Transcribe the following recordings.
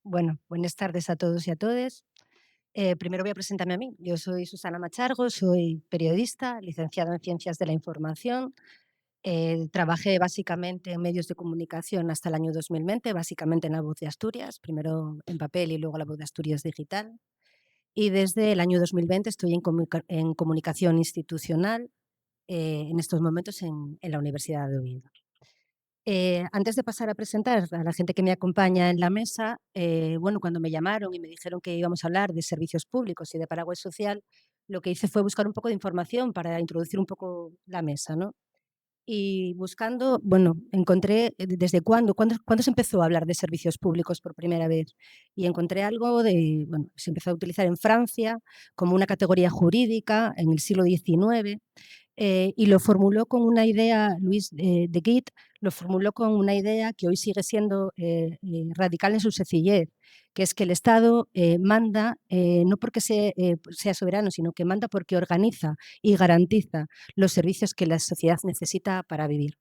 Bueno, buenas tardes a todos y a todas. Primero voy a presentarme a mí. Yo soy Susana Machargo, soy periodista, licenciada en Ciencias de la Información. Trabajé básicamente en medios de comunicación hasta el año 2020, básicamente en La Voz de Asturias, primero en papel y luego La Voz de Asturias digital. Y desde el año 2020 estoy en comunicación institucional, en estos momentos en la Universidad de Oviedo. Antes de pasar a presentar a la gente que me acompaña en la mesa, bueno, cuando me llamaron y me dijeron que íbamos a hablar de servicios públicos y de paraguas social, lo que hice fue buscar un poco de información para introducir un poco la mesa, ¿no? Y buscando, bueno, encontré desde cuándo se empezó a hablar de servicios públicos por primera vez. Y encontré algo de, bueno, se empezó a utilizar en Francia como una categoría jurídica en el siglo XIX. Y lo formuló con una idea, Luis de Guit, lo formuló con una idea que hoy sigue siendo radical en su sencillez, que es que el Estado manda no porque sea soberano, sino que manda porque organiza y garantiza los servicios que la sociedad necesita para vivir.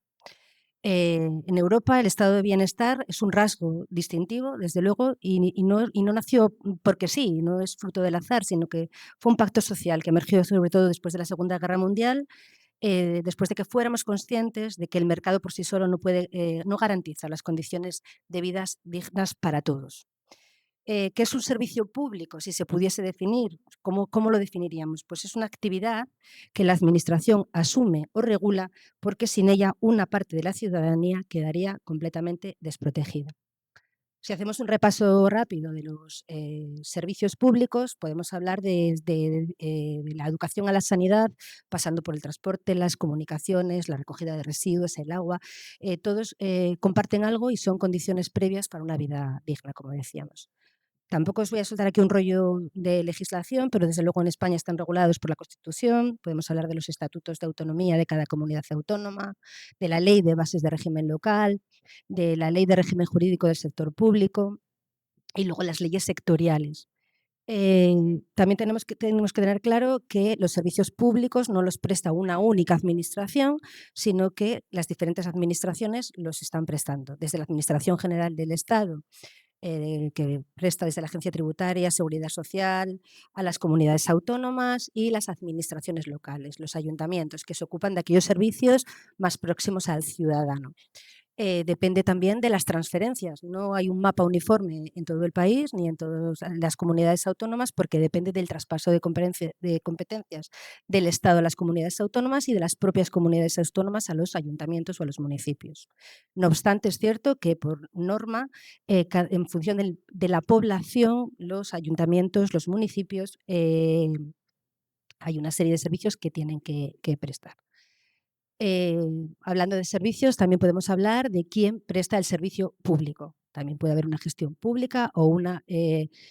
En Europa el estado de bienestar es un rasgo distintivo, desde luego, y no nació porque sí, no es fruto del azar, sino que fue un pacto social que emergió sobre todo después de la Segunda Guerra Mundial, después de que fuéramos conscientes de que el mercado por sí solo no garantiza las condiciones de vidas dignas para todos. ¿Qué es un servicio público? Si se pudiese definir, ¿cómo lo definiríamos? Pues es una actividad que la Administración asume o regula porque sin ella una parte de la ciudadanía quedaría completamente desprotegida. Si hacemos un repaso rápido de los servicios públicos, podemos hablar de la educación a la sanidad, pasando por el transporte, las comunicaciones, la recogida de residuos, el agua. Todos comparten algo y son condiciones previas para una vida digna, como decíamos. Tampoco os voy a soltar aquí un rollo de legislación, pero desde luego en España están regulados por la Constitución. Podemos hablar de los estatutos de autonomía de cada comunidad autónoma, de la ley de bases de régimen local, de la ley de régimen jurídico del sector público y luego las leyes sectoriales. También tenemos que tener claro que los servicios públicos no los presta una única administración, sino que las diferentes administraciones los están prestando, desde la Administración General del Estado, que presta desde la Agencia Tributaria, Seguridad Social, a las comunidades autónomas y las administraciones locales, los ayuntamientos, que se ocupan de aquellos servicios más próximos al ciudadano. Depende también de las transferencias. No hay un mapa uniforme en todo el país ni en todas las comunidades autónomas porque depende del traspaso de competencias del Estado a las comunidades autónomas y de las propias comunidades autónomas a los ayuntamientos o a los municipios. No obstante, es cierto que por norma, en función de la población, los ayuntamientos, los municipios, hay una serie de servicios que tienen que prestar. Eh, Hablando de servicios, también podemos hablar de quién presta el servicio público. También puede haber una gestión pública o una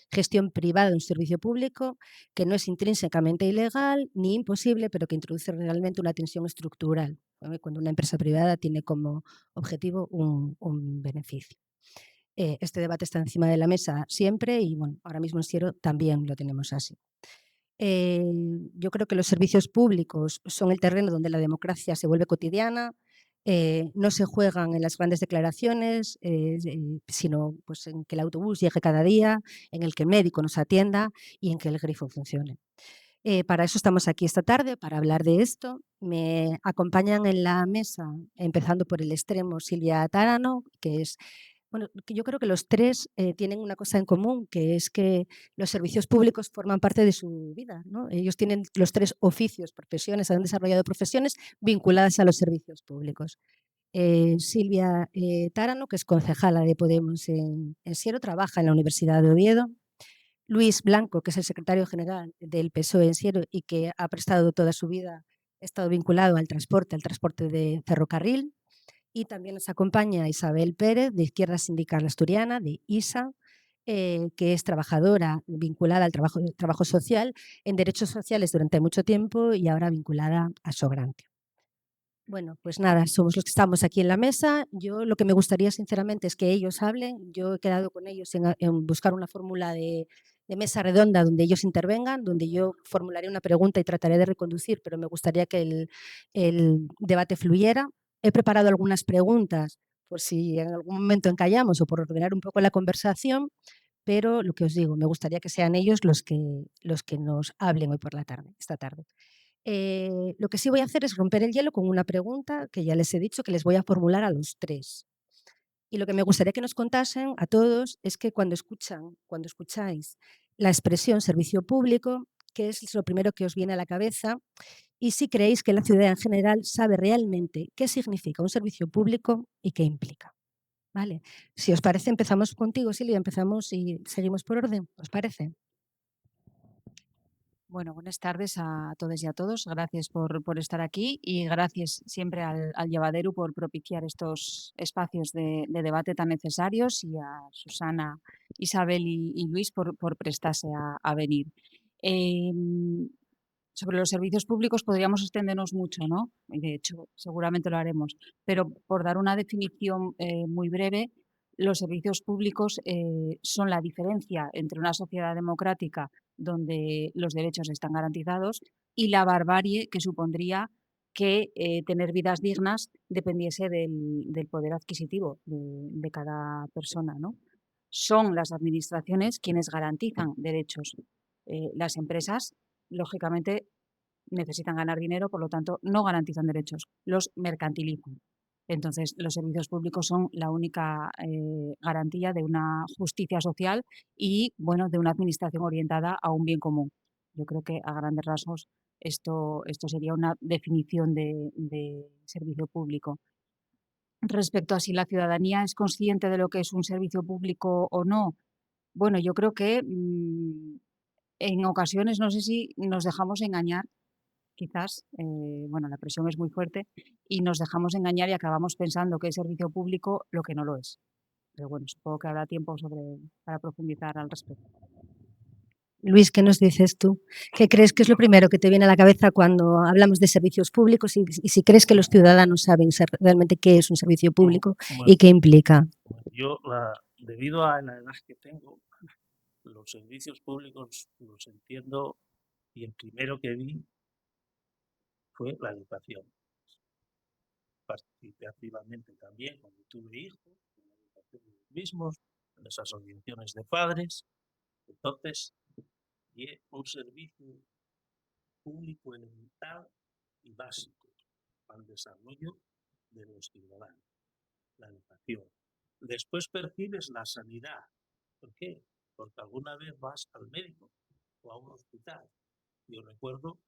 gestión privada de un servicio público que no es intrínsecamente ilegal ni imposible, pero que introduce realmente una tensión estructural, ¿no? Cuando una empresa privada tiene como objetivo un beneficio. Este debate está encima de la mesa siempre y bueno, ahora mismo en Siero también lo tenemos así. Eh, yo creo que los servicios públicos son el terreno donde la democracia se vuelve cotidiana, no se juegan en las grandes declaraciones, sino pues, en que el autobús llegue cada día, en el que el médico nos atienda y en que el grifo funcione. Para eso estamos aquí esta tarde, para hablar de esto. Me acompañan en la mesa, empezando por el extremo, Silvia Tárano, que es bueno, que yo creo que los tres tienen una cosa en común, que es que los servicios públicos forman parte de su vida, ¿no? Ellos tienen los tres oficios, profesiones, han desarrollado profesiones vinculadas a los servicios públicos. Silvia Tárano, que es concejala de Podemos en Siero, trabaja en la Universidad de Oviedo. Luis Blanco, que es el secretario general del PSOE en Siero y que ha prestado toda su vida, ha estado vinculado al transporte de ferrocarril. Y también nos acompaña Isabel Pérez, de Izquierda Sindical Asturiana, de ISA, que es trabajadora vinculada al trabajo social en derechos sociales durante mucho tiempo y ahora vinculada a Sograntia. Bueno, pues nada, somos los que estamos aquí en la mesa. Yo lo que me gustaría sinceramente es que ellos hablen. Yo he quedado con ellos en buscar una fórmula de mesa redonda donde ellos intervengan, donde yo formularé una pregunta y trataré de reconducir, pero me gustaría que el debate fluyera. He preparado algunas preguntas por si en algún momento encallamos o por ordenar un poco la conversación, pero lo que os digo, me gustaría que sean ellos los que nos hablen hoy por la tarde, esta tarde. Lo que sí voy a hacer es romper el hielo con una pregunta que ya les he dicho que les voy a formular a los 3. Y lo que me gustaría que nos contasen a todos es que cuando escucháis la expresión servicio público, ¿qué es lo primero que os viene a la cabeza? Y si creéis que la ciudad en general sabe realmente qué significa un servicio público y qué implica. ¿Vale? Si os parece, empezamos contigo, Silvia, empezamos y seguimos por orden. ¿Os parece? Bueno, buenas tardes a todas y a todos. Gracias por estar aquí y gracias siempre al Llevaderu por propiciar estos espacios de debate tan necesarios y a Susana, Isabel y Luis por prestarse a venir. Sobre los servicios públicos podríamos extendernos mucho, ¿no? Y de hecho, seguramente lo haremos. Pero por dar una definición muy breve, los servicios públicos son la diferencia entre una sociedad democrática donde los derechos están garantizados y la barbarie que supondría que tener vidas dignas dependiese del poder adquisitivo de cada persona, ¿no? Son las administraciones quienes garantizan derechos. Las empresas, lógicamente, necesitan ganar dinero, por lo tanto, no garantizan derechos, los mercantilizan. Entonces, los servicios públicos son la única garantía de una justicia social y, bueno, de una administración orientada a un bien común. Yo creo que, a grandes rasgos, esto sería una definición de servicio público. Respecto a si la ciudadanía es consciente de lo que es un servicio público o no, bueno, yo creo que en ocasiones, no sé si nos dejamos engañar quizás, bueno, la presión es muy fuerte y nos dejamos engañar y acabamos pensando que es servicio público lo que no lo es. Pero bueno, supongo que habrá tiempo para profundizar al respecto. Luis, ¿qué nos dices tú? ¿Qué crees que es lo primero que te viene a la cabeza cuando hablamos de servicios públicos y si crees que los ciudadanos saben realmente qué es un servicio público Bueno, y qué implica? yo, debido a la edad que tengo, los servicios públicos los entiendo y el primero que vi fue la educación. Participé activamente también cuando tuve hijos, en la educación de los mismos, en las asociaciones de padres. Entonces, y es un servicio público elemental y básico al desarrollo de los ciudadanos, la educación. Después percibes la sanidad. ¿Por qué? Porque alguna vez vas al médico o a un hospital. Yo recuerdo,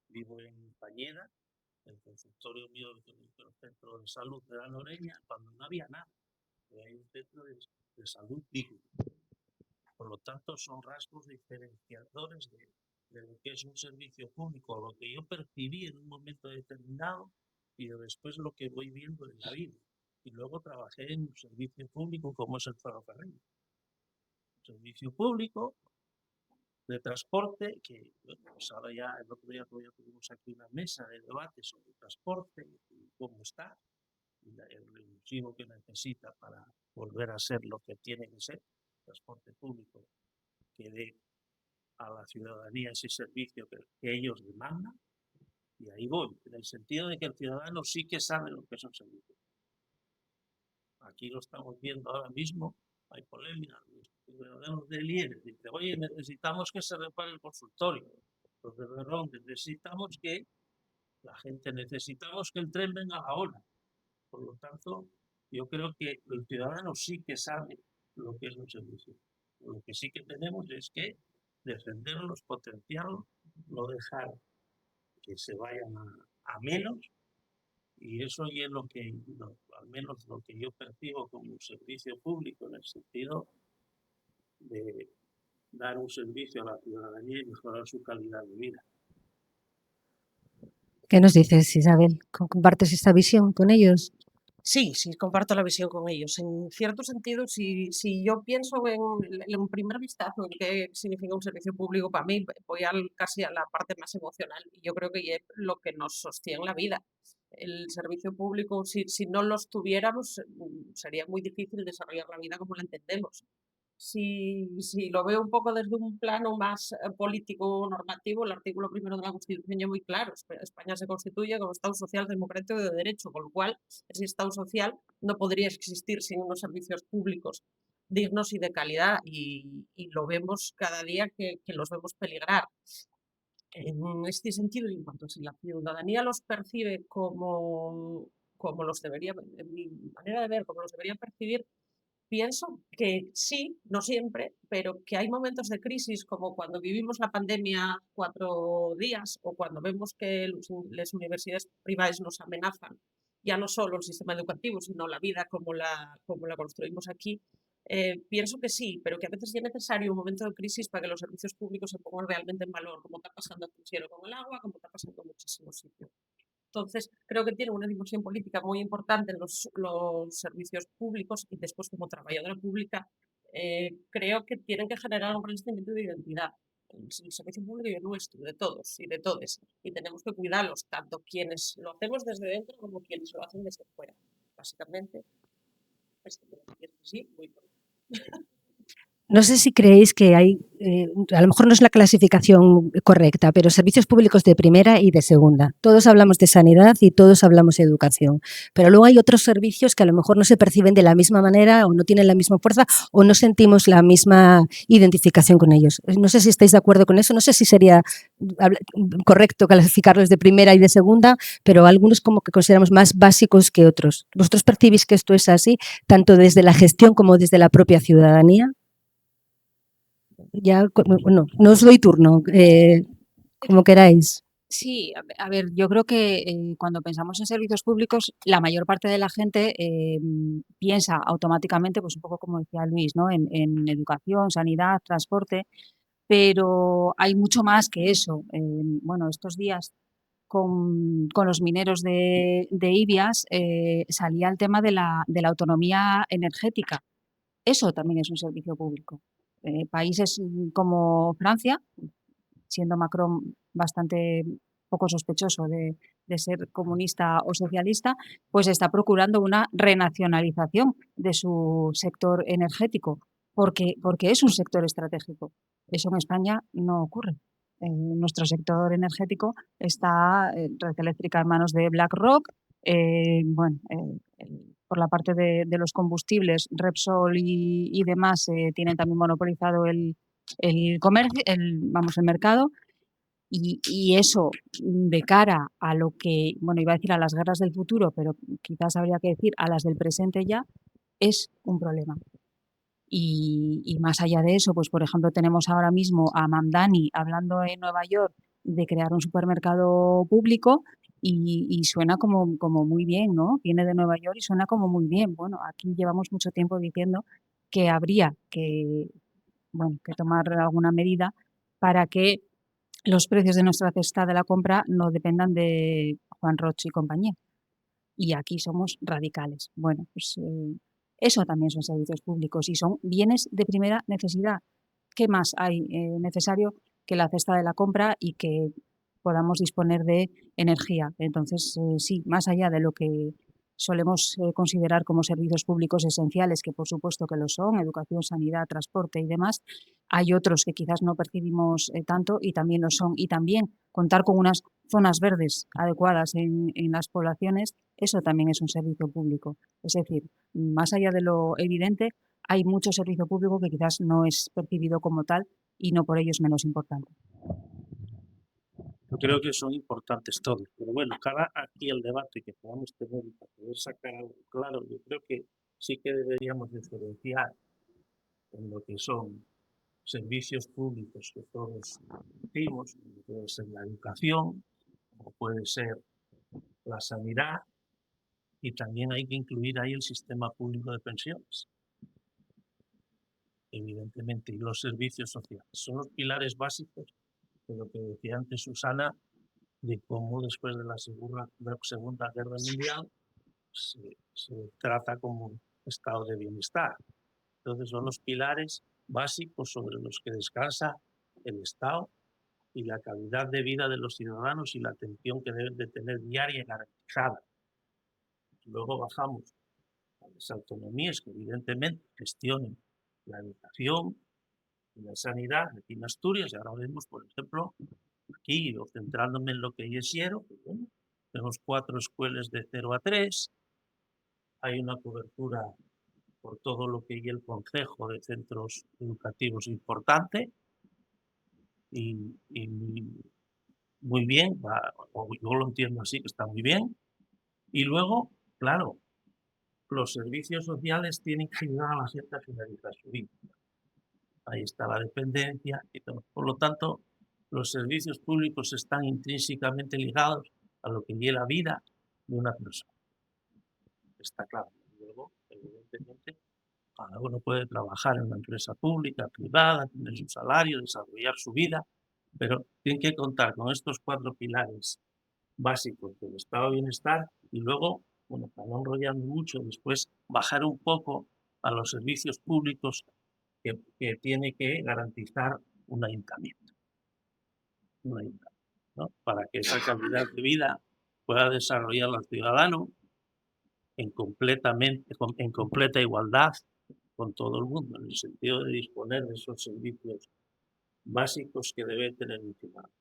vivo en Pañeda, el consultorio mío del centro de salud de la Noreña, cuando no había nada. Hay un centro de salud digno. Por lo tanto, son rasgos diferenciadores de lo que es un servicio público, lo que yo percibí en un momento determinado y después lo que voy viendo en la vida. Y luego trabajé en un servicio público como es el ferrocarril. Un servicio público de transporte, que bueno, pues ahora ya el otro día todavía tuvimos aquí una mesa de debate sobre transporte y cómo está, y el revulsivo que necesita para volver a ser lo que tiene que ser, transporte público, que dé a la ciudadanía ese servicio que ellos demandan, y ahí voy, en el sentido de que el ciudadano sí que sabe lo que es un servicio. Aquí lo estamos viendo ahora mismo, hay polémica, los ciudadanos de Lieres dicen, oye, necesitamos que se repare el consultorio, los de Berrón, necesitamos que la gente, necesitamos que el tren venga ahora. Por lo tanto, yo creo que el ciudadano sí que sabe lo que es un servicio. Lo que sí que tenemos es que defenderlos, potenciarlos, no dejar que se vayan a menos, y eso es lo que, no, al menos lo que yo percibo como un servicio público, en el sentido de dar un servicio a la ciudadanía y mejorar su calidad de vida. ¿Qué nos dices, Isabel? ¿Compartes esta visión con ellos? Sí, sí, comparto la visión con ellos. En cierto sentido, si yo pienso en un primer vistazo en qué significa un servicio público para mí, voy casi a la parte más emocional. Y yo creo que es lo que nos sostiene la vida. El servicio público, si no los tuviéramos, sería muy difícil desarrollar la vida como la entendemos. Si lo veo un poco desde un plano más político normativo, el artículo primero de la Constitución ya muy claro. España se constituye como Estado social, democrático y de derecho, con lo cual ese Estado social no podría existir sin unos servicios públicos dignos y de calidad, y lo vemos cada día que los vemos peligrar. En este sentido, y en cuanto a si la ciudadanía los percibe como los debería, en mi manera de ver, como los debería percibir, pienso que sí, no siempre, pero que hay momentos de crisis, como cuando vivimos la pandemia 4 días, o cuando vemos que las universidades privadas nos amenazan, ya no solo el sistema educativo, sino la vida como la construimos aquí. Pienso que sí, pero que a veces es necesario un momento de crisis para que los servicios públicos se pongan realmente en valor, como está pasando en cielo con el agua, como está pasando en muchísimos sitios. Entonces, creo que tiene una dimensión política muy importante en los servicios públicos, y después, como trabajadora pública, creo que tienen que generar un gran sentimiento de identidad. El servicio público es nuestro, de todos y de todes, y tenemos que cuidarlos, tanto quienes lo hacemos desde dentro como quienes lo hacen desde fuera. Básicamente, pues, sí, muy importante. No sé si creéis que hay, a lo mejor no es la clasificación correcta, pero servicios públicos de primera y de segunda. Todos hablamos de sanidad y todos hablamos de educación, pero luego hay otros servicios que a lo mejor no se perciben de la misma manera o no tienen la misma fuerza o no sentimos la misma identificación con ellos. No sé si estáis de acuerdo con eso, no sé si sería correcto clasificarlos de primera y de segunda, pero algunos como que consideramos más básicos que otros. ¿Vosotros percibís que esto es así, tanto desde la gestión como desde la propia ciudadanía? Ya, bueno, no os doy turno, como queráis. Sí, a ver, yo creo que cuando pensamos en servicios públicos, la mayor parte de la gente piensa automáticamente, pues un poco como decía Luis, ¿no? En educación, sanidad, transporte, pero hay mucho más que eso. Bueno, estos días con los mineros de Ibias salía el tema de la autonomía energética. Eso también es un servicio público. Países como Francia, siendo Macron bastante poco sospechoso de ser comunista o socialista, pues está procurando una renacionalización de su sector energético, porque es un sector estratégico. Eso en España no ocurre. Nuestro sector energético está, Red Eléctrica en manos de BlackRock, bueno, por la parte de los combustibles, Repsol y demás tienen también monopolizado el comercio, vamos, el mercado, y eso de cara a lo que, bueno, iba a decir a las guerras del futuro, pero quizás habría que decir a las del presente ya, es un problema. Y más allá de eso, pues por ejemplo tenemos ahora mismo a Mamdani hablando en Nueva York de crear un supermercado público y suena como muy bien, ¿no? Viene de Nueva York y suena como muy bien. Bueno, aquí llevamos mucho tiempo diciendo que habría que, bueno, que tomar alguna medida para que los precios de nuestra cesta de la compra no dependan de Juan Roche y compañía. Y aquí somos radicales. Bueno, pues eso también son servicios públicos y son bienes de primera necesidad. ¿Qué más hay necesario que la cesta de la compra y que podamos disponer de energía? Entonces, sí, más allá de lo que solemos considerar como servicios públicos esenciales, que por supuesto que lo son, educación, sanidad, transporte y demás, hay otros que quizás no percibimos tanto y también lo son. Y también contar con unas zonas verdes adecuadas en las poblaciones, eso también es un servicio público. Es decir, más allá de lo evidente, hay mucho servicio público que quizás no es percibido como tal y no por ello es menos importante. Yo creo que son importantes todos, pero bueno, cara aquí el debate que podamos tener y para poder sacar algo claro, yo creo que sí que deberíamos diferenciar en lo que son servicios públicos que todos decimos, como puede ser la educación, como puede ser la sanidad, y también hay que incluir ahí el sistema público de pensiones, evidentemente, y los servicios sociales. Son los pilares básicos de lo que decía antes Susana, de cómo después de la Segunda Guerra Mundial se trata como un estado de bienestar. Entonces son los pilares básicos sobre los que descansa el Estado y la calidad de vida de los ciudadanos y la atención que deben de tener diaria y garantizada. Luego bajamos a las autonomías que evidentemente gestionen la educación y la sanidad aquí en Asturias, y ahora vemos, por ejemplo, aquí, o centrándome en lo que es Siero, pues bueno, tenemos 4 escuelas de 0 a 3, hay una cobertura por todo lo que es el Concejo de Centros Educativos importante y muy bien, yo lo entiendo así, que está muy bien. Y luego, claro, los servicios sociales tienen que ayudar a la gente a finalizar su vida. Ahí está la dependencia y todo. Por lo tanto, los servicios públicos están intrínsecamente ligados a lo que es la vida de una persona. Está claro. Luego, evidentemente, cada uno puede trabajar en una empresa pública, privada, tener su salario, desarrollar su vida, pero tiene que contar con estos 4 pilares básicos del estado de bienestar y luego, bueno, para no enrollarme mucho, después bajar un poco a los servicios públicos que tiene que garantizar un ayuntamiento, ¿no? Para que esa calidad de vida pueda desarrollar al ciudadano en completa igualdad con todo el mundo, en el sentido de disponer de esos servicios básicos que debe tener un ciudadano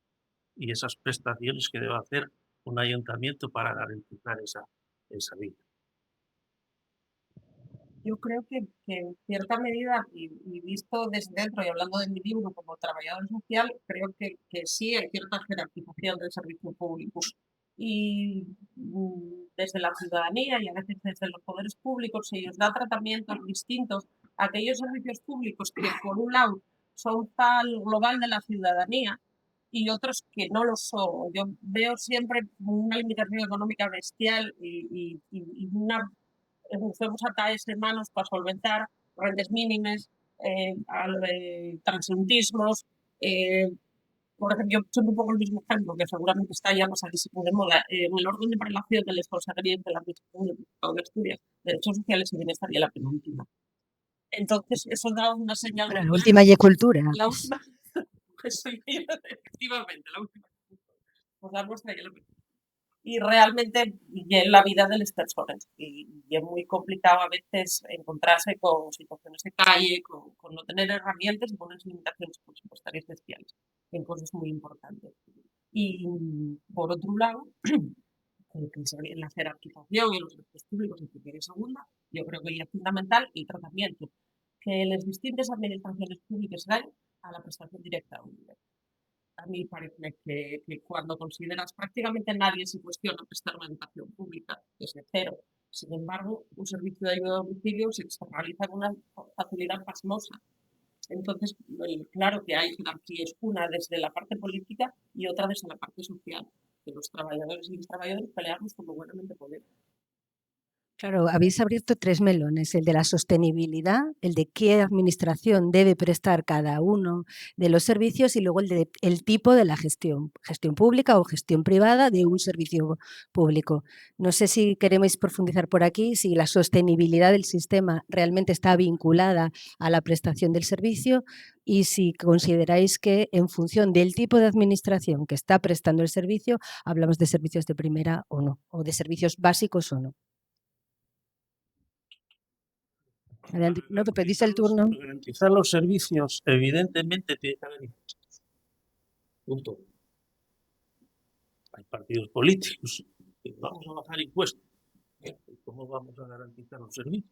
y esas prestaciones que debe hacer un ayuntamiento para garantizar esa vida. Yo creo que en cierta medida, y visto desde dentro y hablando de mi libro como trabajador social, creo que sí hay cierta jerarquización del servicio público. Y desde la ciudadanía y a veces desde los poderes públicos se os da tratamientos distintos a aquellos servicios públicos que, por un lado, son para el global de la ciudadanía y otros que no lo son. Yo veo siempre una limitación económica bestial y una femos ata ese manos para solventar rendes mínimes, transeuntismos. Por ejemplo, yo siempre un poco el mismo ejemplo, que seguramente está ya más aquí de moda, en el orden de prelación de la Consejería de la Administración de Asturias, Derechos Sociales y Bienestar y la penúltima. Entonces, eso da una señal. Bueno, la última y cultura. La última, pues sí, efectivamente, la última. Pues la nuestra y la penúltima. Y realmente en la vida de las personas y es muy complicado a veces encontrarse con situaciones de calle, con no tener herramientas y con unas limitaciones presupuestarias bestiales en cosas muy importantes. Y por otro lado, en la jerarquización y los servicios públicos en primera y segunda, yo creo que es fundamental el tratamiento que las distintas administraciones públicas dan a la prestación directa de un nivel. A mí parece que cuando consideras prácticamente nadie se cuestiona prestar una educación pública desde cero. Sin embargo, un servicio de ayuda a domicilio se externaliza con una facilidad pasmosa. Entonces, claro que hay jerarquías, una desde la parte política y otra desde la parte social, que los trabajadores y los trabajadores peleamos como buenamente podemos. Claro, habéis abierto 3 melones, el de la sostenibilidad, el de qué administración debe prestar cada uno de los servicios y luego el tipo de la gestión pública o gestión privada de un servicio público. No sé si queremos profundizar por aquí, si la sostenibilidad del sistema realmente está vinculada a la prestación del servicio y si consideráis que en función del tipo de administración que está prestando el servicio, hablamos de servicios de primera o no, o de servicios básicos o no. No, te pedís el turno. Garantizar los servicios, evidentemente, tiene que haber impuestos. Punto. Hay partidos políticos que vamos a bajar impuestos. ¿Cómo vamos a garantizar los servicios?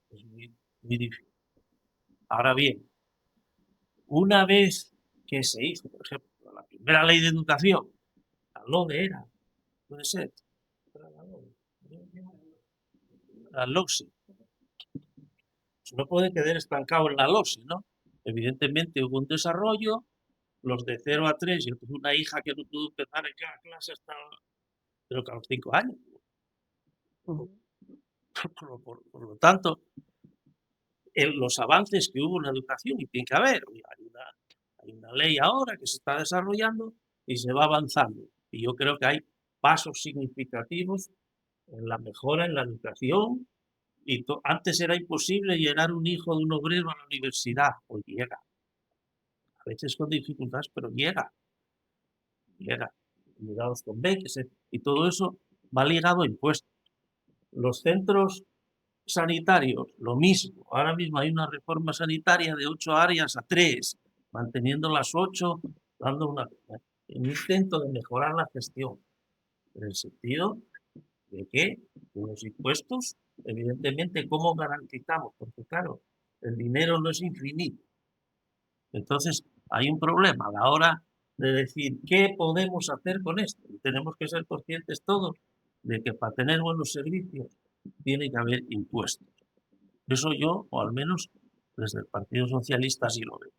Es muy difícil. Ahora bien, una vez que se hizo, por ejemplo, la primera ley de educación, la LODE era, puede ser, la LOCSE, no puede quedar estancado en la LOCSE, ¿no? Evidentemente hubo un desarrollo, los de 0 a 3, yo tuve una hija que no pudo empezar en cada clase hasta, creo que a los 5 años. Por lo tanto, los avances que hubo en la educación, y tiene que haber, hay una ley ahora que se está desarrollando y se va avanzando. Y yo creo que hay pasos significativos en la mejora en la educación. Y antes era imposible llegar un hijo de un obrero a la universidad, hoy llega. A veces con dificultades, pero llega. Ligados con becas, y todo eso va ligado a impuestos. Los centros sanitarios, lo mismo. Ahora mismo hay una reforma sanitaria de 8 áreas a 3, manteniendo las 8, dando un intento de mejorar la gestión, en el sentido de que unos impuestos evidentemente, ¿cómo garantizamos? Porque claro, el dinero no es infinito. Entonces, hay un problema a la hora de decir qué podemos hacer con esto. Y tenemos que ser conscientes todos de que para tener buenos servicios tiene que haber impuestos. Eso yo, o al menos desde el Partido Socialista, así lo veo.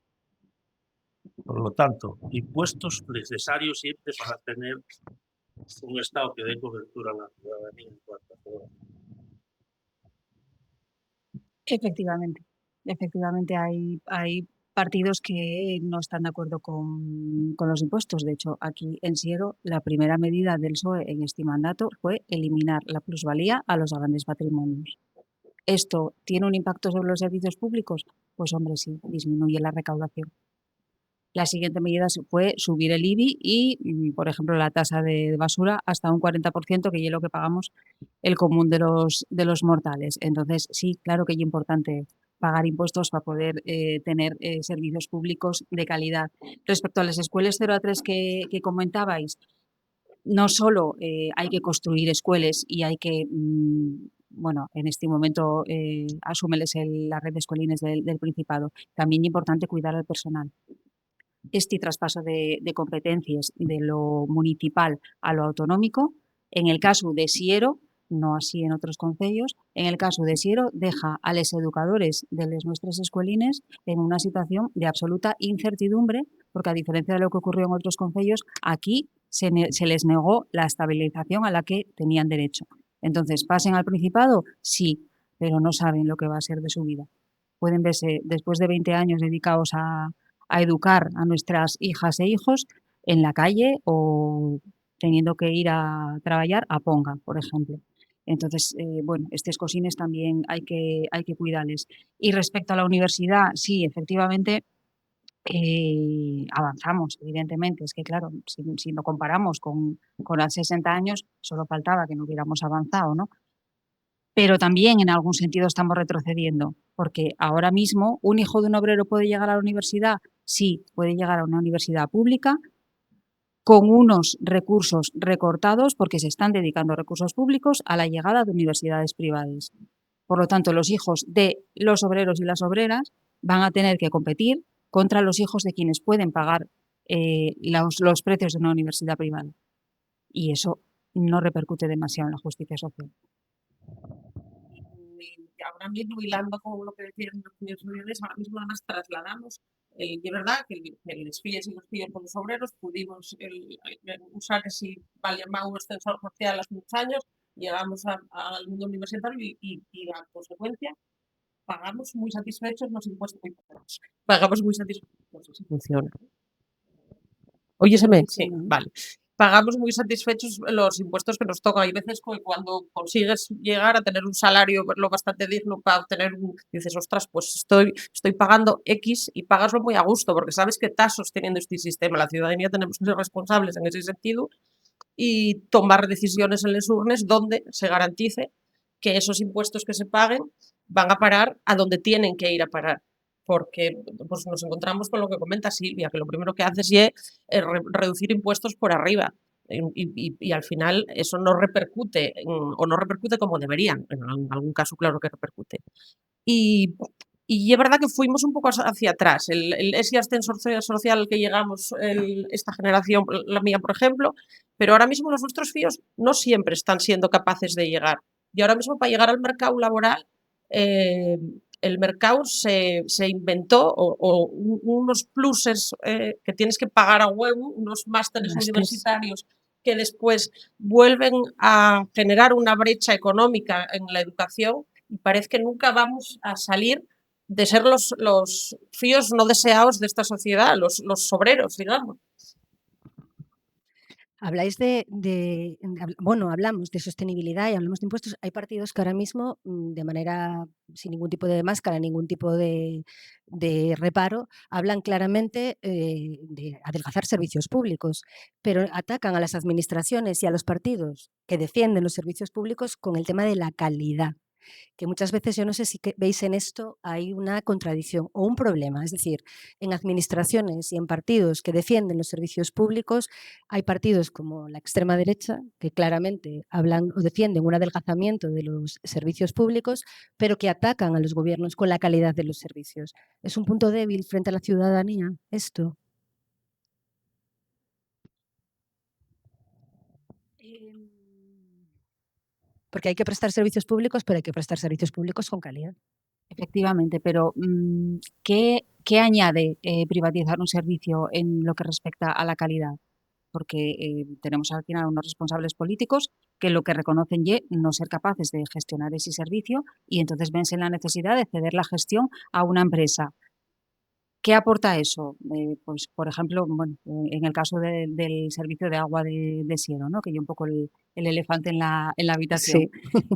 Por lo tanto, impuestos necesarios siempre para tener un Estado que dé cobertura a la ciudadanía en cuanto a todo. Efectivamente hay partidos que no están de acuerdo con los impuestos. De hecho, aquí en Siero, la primera medida del PSOE en este mandato fue eliminar la plusvalía a los grandes patrimonios. ¿Esto tiene un impacto sobre los servicios públicos? Pues hombre, sí, disminuye la recaudación. La siguiente medida fue subir el IBI y, por ejemplo, la tasa de basura hasta un 40%, que es lo que pagamos el común de los mortales. Entonces, sí, claro que es importante pagar impuestos para poder tener servicios públicos de calidad. Respecto a las escuelas 0 a 3 que comentabais, no solo hay que construir escuelas y hay que, bueno, en este momento asúmeles la red de escuelines del Principado, también es importante cuidar al personal. Este traspaso de competencias de lo municipal a lo autonómico, en el caso de Siero, no así en otros concellos, en el caso de Siero deja a los educadores de las nuestras escuelines en una situación de absoluta incertidumbre, porque a diferencia de lo que ocurrió en otros concellos, aquí se les negó la estabilización a la que tenían derecho. Entonces, ¿pasen al Principado? Sí, pero no saben lo que va a ser de su vida. Pueden verse, después de 20 años dedicados a educar a nuestras hijas e hijos en la calle o teniendo que ir a trabajar a Ponga, por ejemplo. Entonces, bueno, estos cosines también hay que cuidarles. Y respecto a la universidad, sí, efectivamente, avanzamos, evidentemente. Es que, claro, si lo comparamos con hace 60 años, solo faltaba que no hubiéramos avanzado, ¿no? Pero también en algún sentido estamos retrocediendo, porque ahora mismo un hijo de un obrero puede llegar a la universidad, sí, puede llegar a una universidad pública con unos recursos recortados porque se están dedicando recursos públicos a la llegada de universidades privadas. Por lo tanto, los hijos de los obreros y las obreras van a tener que competir contra los hijos de quienes pueden pagar los precios de una universidad privada. Y eso no repercute demasiado en la justicia social. Ahora mismo, hilando con lo que decían los niños mayores, ahora mismo además trasladamos, y es verdad que los FIES y los FIES con los obreros pudimos usar que si valía más un ascensor social hace muchos años, llegamos al mundo universitario y a consecuencia pagamos muy satisfechos los impuestos que pagamos. Pagamos muy satisfechos. No sé si funciona. Óyeseme, sí, vale. Pagamos muy satisfechos los impuestos que nos tocan. Hay veces que cuando consigues llegar a tener un salario lo bastante digno para obtener dices, ostras, pues estoy pagando X y pagaslo muy a gusto, porque sabes que estás sosteniendo este sistema. La ciudadanía tenemos que ser responsables en ese sentido y tomar decisiones en las urnas donde se garantice que esos impuestos que se paguen van a parar a donde tienen que ir a parar. Porque pues, nos encontramos con lo que comenta Silvia, que lo primero que hace es reducir impuestos por arriba. Y al final eso no repercute, o no repercute como deberían. En algún caso, claro que repercute. Y es verdad que fuimos un poco hacia atrás. Ese ascensor social al que llegamos esta generación, la mía, por ejemplo, pero ahora mismo los nuestros fíos no siempre están siendo capaces de llegar. Y ahora mismo para llegar al mercado laboral, el mercado se inventó unos pluses que tienes que pagar a huevo, unos másteres universitarios que después vuelven a generar una brecha económica en la educación y parece que nunca vamos a salir de ser los fíos no deseados de esta sociedad, los obreros, digamos. Habláis bueno, hablamos de sostenibilidad y hablamos de impuestos. Hay partidos que ahora mismo, de manera sin ningún tipo de máscara, ningún tipo de reparo, hablan claramente de adelgazar servicios públicos, pero atacan a las administraciones y a los partidos que defienden los servicios públicos con el tema de la calidad. que muchas veces yo no sé si veis en esto hay una contradicción o un problema. Es decir, en administraciones y en partidos que defienden los servicios públicos, hay partidos como la extrema derecha que claramente hablan o defienden un adelgazamiento de los servicios públicos, pero que atacan a los gobiernos con la calidad de los servicios. ¿Es un punto débil frente a la ciudadanía esto? Porque hay que prestar servicios públicos, pero hay que prestar servicios públicos con calidad. Efectivamente, pero ¿qué añade privatizar un servicio en lo que respecta a la calidad? Porque tenemos al final unos responsables políticos que lo que reconocen es no ser capaces de gestionar ese servicio y entonces ven en la necesidad de ceder la gestión a una empresa. ¿Qué aporta eso? Pues, por ejemplo, bueno, en el caso del servicio de agua de Siero, ¿no? Que hay un poco el elefante en la habitación.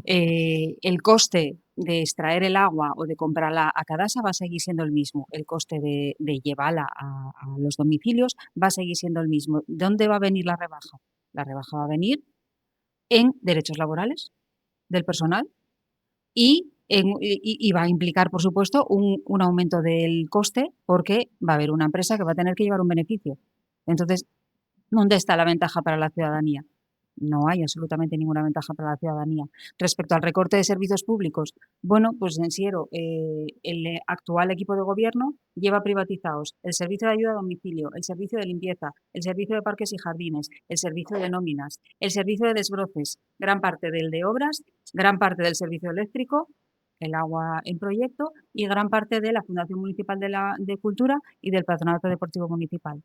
Sí. El coste de extraer el agua o de comprarla a Cadasa va a seguir siendo el mismo. El coste de llevarla a los domicilios va a seguir siendo el mismo. ¿Dónde va a venir la rebaja? La rebaja va a venir en derechos laborales del personal y va a implicar, por supuesto, un aumento del coste porque va a haber una empresa que va a tener que llevar un beneficio. Entonces, ¿dónde está la ventaja para la ciudadanía? No hay absolutamente ninguna ventaja para la ciudadanía. Respecto al recorte de servicios públicos, bueno, pues en Siero, el actual equipo de gobierno lleva privatizados el servicio de ayuda a domicilio, el servicio de limpieza, el servicio de parques y jardines, el servicio de nóminas, el servicio de desbroces, gran parte del de obras, gran parte del servicio eléctrico, el agua en proyecto y gran parte de la Fundación Municipal de Cultura y del Patronato Deportivo Municipal.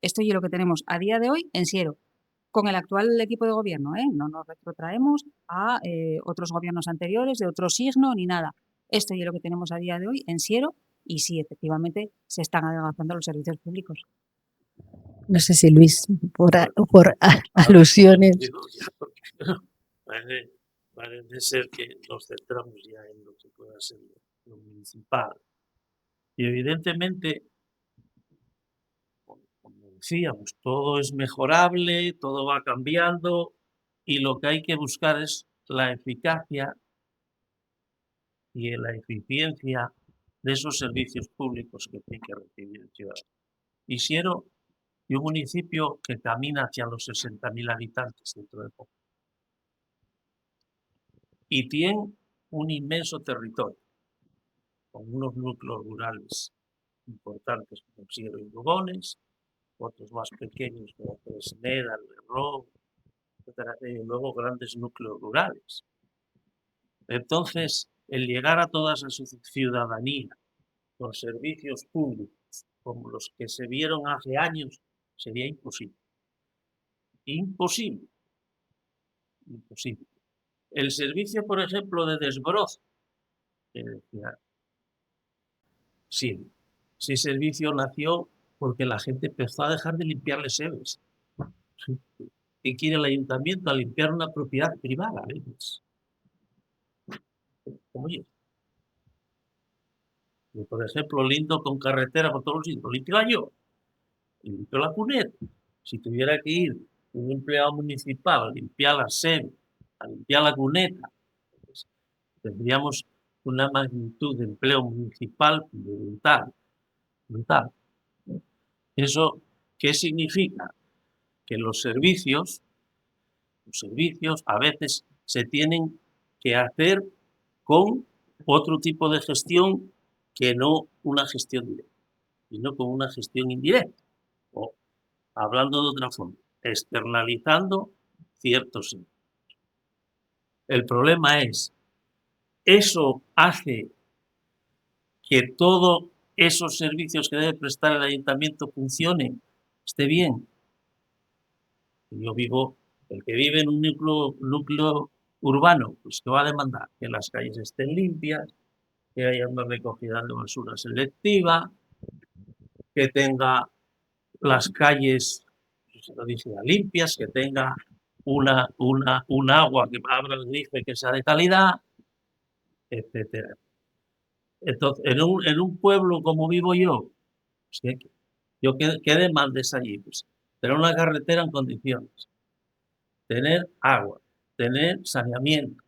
Esto es lo que tenemos a día de hoy en Siero, con el actual equipo de gobierno, ¿eh? No nos retrotraemos a otros gobiernos anteriores, de otro signo, ni nada. Esto es lo que tenemos a día de hoy en Siero y sí, efectivamente, se están adelgazando los servicios públicos. No sé si Luis, por alusiones. Digo, ya, porque parece ser que nos centramos ya en lo que pueda ser lo municipal. Y evidentemente, como decíamos, todo es mejorable, todo va cambiando y lo que hay que buscar es la eficacia y la eficiencia de esos servicios públicos que tiene que recibir el ciudadano. Y Siero y un municipio que camina hacia los 60.000 habitantes dentro de poco. Y tiene un inmenso territorio, con unos núcleos rurales importantes como Siero y Lugones, otros más pequeños como Fresneda, Lerrón, etcétera, y luego grandes núcleos rurales. Entonces, el llegar a toda esa ciudadanía con servicios públicos como los que se vieron hace años sería imposible. Imposible. Imposible. El servicio, por ejemplo, de desbroce, sí, ese servicio nació porque la gente empezó a dejar de limpiarle seves. ¿Qué quiere el ayuntamiento? A limpiar una propiedad privada a veces. Oye, yo, por ejemplo, lindo con carretera por todos los sitios, lo limpio yo, limpio la cuneta. Si tuviera que ir un empleado municipal a limpiar la sebe, a limpiar la cuneta, pues, tendríamos una magnitud de empleo municipal brutal. Brutal. ¿Eso qué significa? Que los servicios a veces se tienen que hacer con otro tipo de gestión que no una gestión directa, sino con una gestión indirecta. O, hablando de otra forma, externalizando ciertos servicios. El problema es, ¿eso hace que todos esos servicios que debe prestar el ayuntamiento funcionen, esté bien? El que vive en un núcleo urbano, pues que va a demandar que las calles estén limpias, que haya una recogida de basura selectiva, que tenga las calles, se lo dije, limpias, que tenga un agua que abra el grifo y que sea de calidad, etcétera. Entonces, en un pueblo como vivo yo, pues, ¿qué demandes allí? Pues, tener una carretera en condiciones, tener agua, tener saneamiento,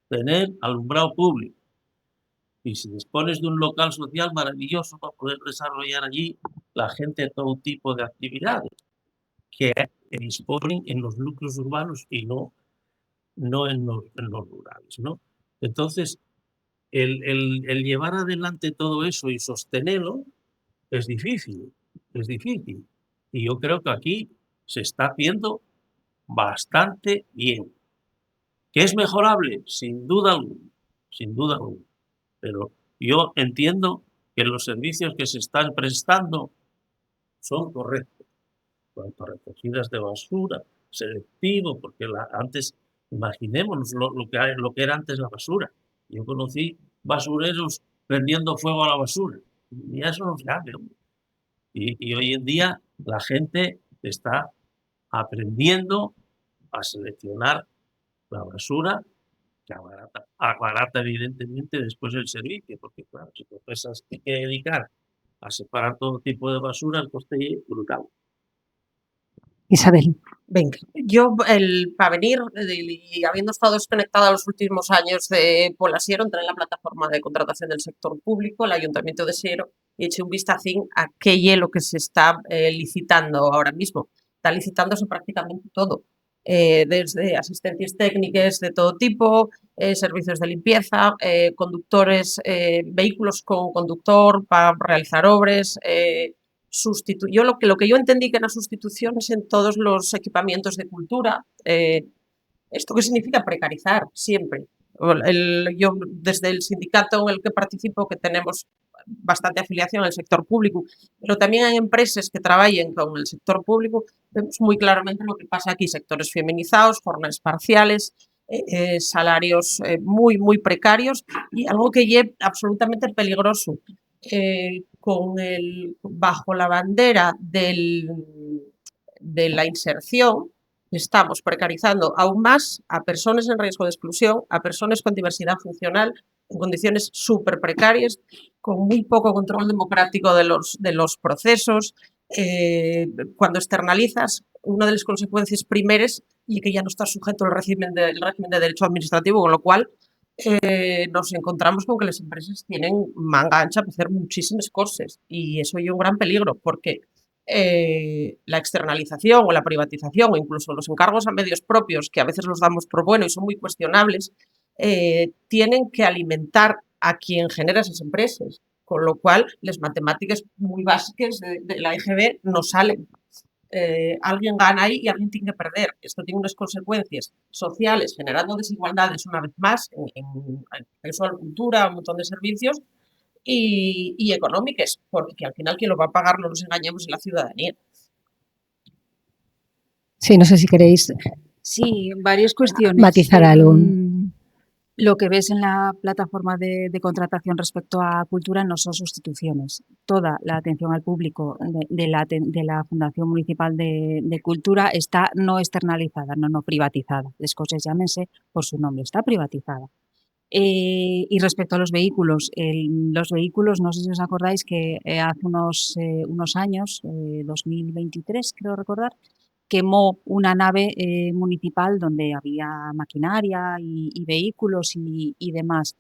tener alumbrado público. Y si dispones de un local social maravilloso para poder desarrollar allí la gente todo tipo de actividades que disponen en los núcleos urbanos y no en los rurales, ¿no? Entonces, el llevar adelante todo eso y sostenerlo es difícil, es difícil. Y yo creo que aquí se está haciendo bastante bien. ¿Que es mejorable? Sin duda alguna, sin duda alguna. Pero yo entiendo que los servicios que se están prestando son correctos. Cuanto a recogidas de basura, selectivo, porque antes, imaginémonos lo que era antes la basura. Yo conocí basureros prendiendo fuego a la basura. Y eso no se hace. Y hoy en día la gente está aprendiendo a seleccionar la basura que abarata evidentemente después el servicio, porque claro, si te piensas que hay que dedicar a separar todo tipo de basura, el coste es brutal. Isabel. Venga, yo para venir y habiendo estado desconectada los últimos años de Pola Siero, entré en la plataforma de contratación del sector público, el Ayuntamiento de Siero, y eché un vistacín a qué es lo que se está licitando ahora mismo. Está licitándose prácticamente todo, desde asistencias técnicas de todo tipo, servicios de limpieza, conductores, vehículos con conductor para realizar obras, yo lo que yo entendí que eran sustituciones en todos los equipamientos de cultura. ¿Esto qué significa? Precarizar siempre. Yo desde el sindicato en el que participo, que tenemos bastante afiliación al sector público, pero también hay empresas que trabajen con el sector público, vemos muy claramente lo que pasa aquí, sectores feminizados, jornadas parciales, salarios muy precarios y algo que es absolutamente peligroso. Bajo la bandera de la inserción, estamos precarizando aún más a personas en riesgo de exclusión, a personas con diversidad funcional, en condiciones súper precarias, con muy poco control democrático de los procesos. Cuando externalizas, una de las consecuencias primeras y que ya no está sujeto al régimen de derecho administrativo, con lo cual nos encontramos con que las empresas tienen manga ancha para hacer muchísimas cosas y eso es un gran peligro porque la externalización o la privatización o incluso los encargos a medios propios, que a veces los damos por bueno y son muy cuestionables, tienen que alimentar a quien genera esas empresas, con lo cual las matemáticas muy básicas de la EGB no salen. Alguien gana ahí y alguien tiene que perder. Esto tiene unas consecuencias sociales, generando desigualdades una vez más en acceso a la cultura, un montón de servicios y económicas, porque al final quien lo va a pagar, no nos engañemos, es la ciudadanía. Sí, no sé si queréis Sí, varias cuestiones. matizar algo. Lo que ves en la plataforma de contratación respecto a cultura no son sustituciones. Toda la atención al público de la Fundación Municipal de Cultura está no externalizada, no privatizada. Las cosas llámense por su nombre, está privatizada. Y respecto a los vehículos, no sé si os acordáis que hace unos años, 2023 creo recordar, quemó una nave municipal donde había maquinaria y vehículos y demás.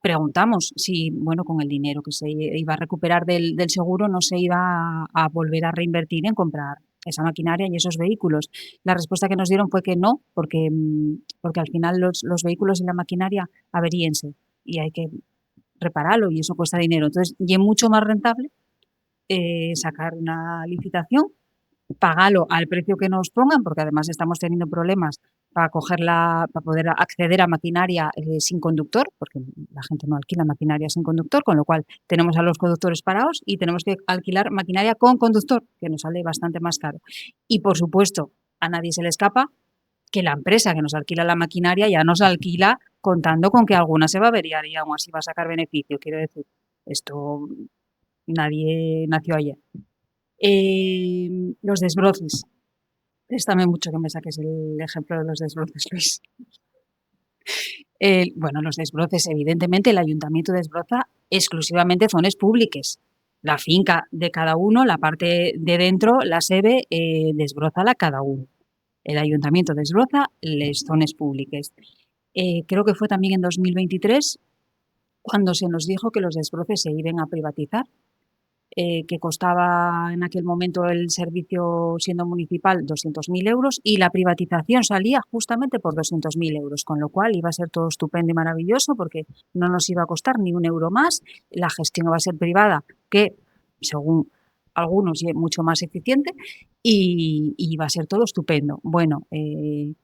Preguntamos si, bueno, con el dinero que se iba a recuperar del seguro no se iba a volver a reinvertir en comprar esa maquinaria y esos vehículos. La respuesta que nos dieron fue que no, porque al final los vehículos y la maquinaria averíense y hay que repararlo y eso cuesta dinero. Entonces, y es mucho más rentable sacar una licitación, pagarlo al precio que nos pongan, porque además estamos teniendo problemas para poder acceder a maquinaria sin conductor, porque la gente no alquila maquinaria sin conductor, con lo cual tenemos a los conductores parados y tenemos que alquilar maquinaria con conductor, que nos sale bastante más caro. Y por supuesto, a nadie se le escapa que la empresa que nos alquila la maquinaria ya nos alquila contando con que alguna se va a averiar y aún así va a sacar beneficio. Quiero decir, esto nadie nació ayer. Los desbroces. Préstame mucho que me saques el ejemplo de los desbroces, Luis. Bueno, los desbroces, evidentemente, el ayuntamiento desbroza exclusivamente zonas públicas. La finca de cada uno, la parte de dentro, la sede, desbrózala cada uno. El ayuntamiento desbroza las zonas públicas. Creo que fue también en 2023 cuando se nos dijo que los desbroces se iban a privatizar, que costaba en aquel momento el servicio siendo municipal 200.000 euros y la privatización salía justamente por 200.000 euros, con lo cual iba a ser todo estupendo y maravilloso porque no nos iba a costar ni un euro más, la gestión iba a ser privada, que según algunos es mucho más eficiente y iba a ser todo estupendo. Bueno, en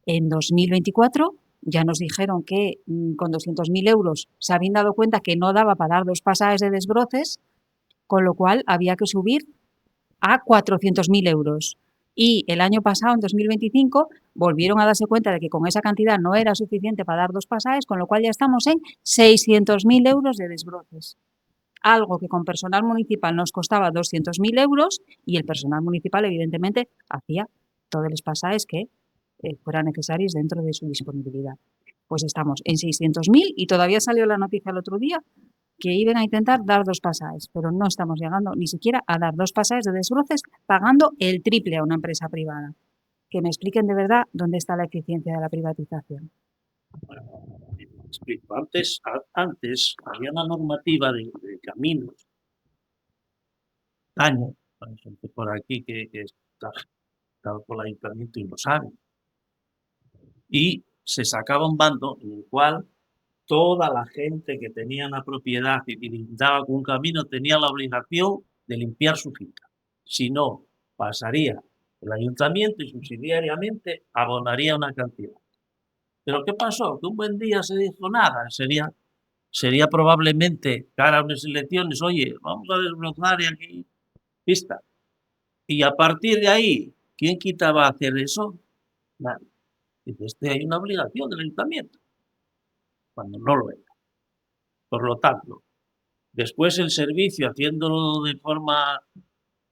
2024 ya nos dijeron que con 200.000 euros se habían dado cuenta que no daba para dar 2 pasajes de desbroces, con lo cual había que subir a 400.000 euros. Y el año pasado, en 2025, volvieron a darse cuenta de que con esa cantidad no era suficiente para dar 2 pasajes, con lo cual ya estamos en 600.000 euros de desbroces. Algo que con personal municipal nos costaba 200.000 euros y el personal municipal, evidentemente, hacía todos los pasajes que fueran necesarios dentro de su disponibilidad. Pues estamos en 600.000 y todavía salió la noticia el otro día que iban a intentar dar 2 pasajes, pero no estamos llegando ni siquiera a dar 2 pasajes de desbroces pagando el triple a una empresa privada. Que me expliquen de verdad dónde está la eficiencia de la privatización. Bueno, explico. Antes había una normativa de caminos, año, hay gente por aquí que está por el ayuntamiento y lo sabe, y se sacaba un bando en el cual toda la gente que tenía una propiedad y limitaba con un camino tenía la obligación de limpiar su finca. Si no, pasaría el ayuntamiento y subsidiariamente abonaría una cantidad. ¿Pero qué pasó? Que un buen día se dijo nada, sería probablemente cara a unas elecciones, oye, vamos a desbrozar y aquí, pista. Y a partir de ahí, ¿quién quitaba hacer eso? Nadie. Dice, hay una obligación del ayuntamiento, cuando no lo era. Por lo tanto, después el servicio, haciéndolo de forma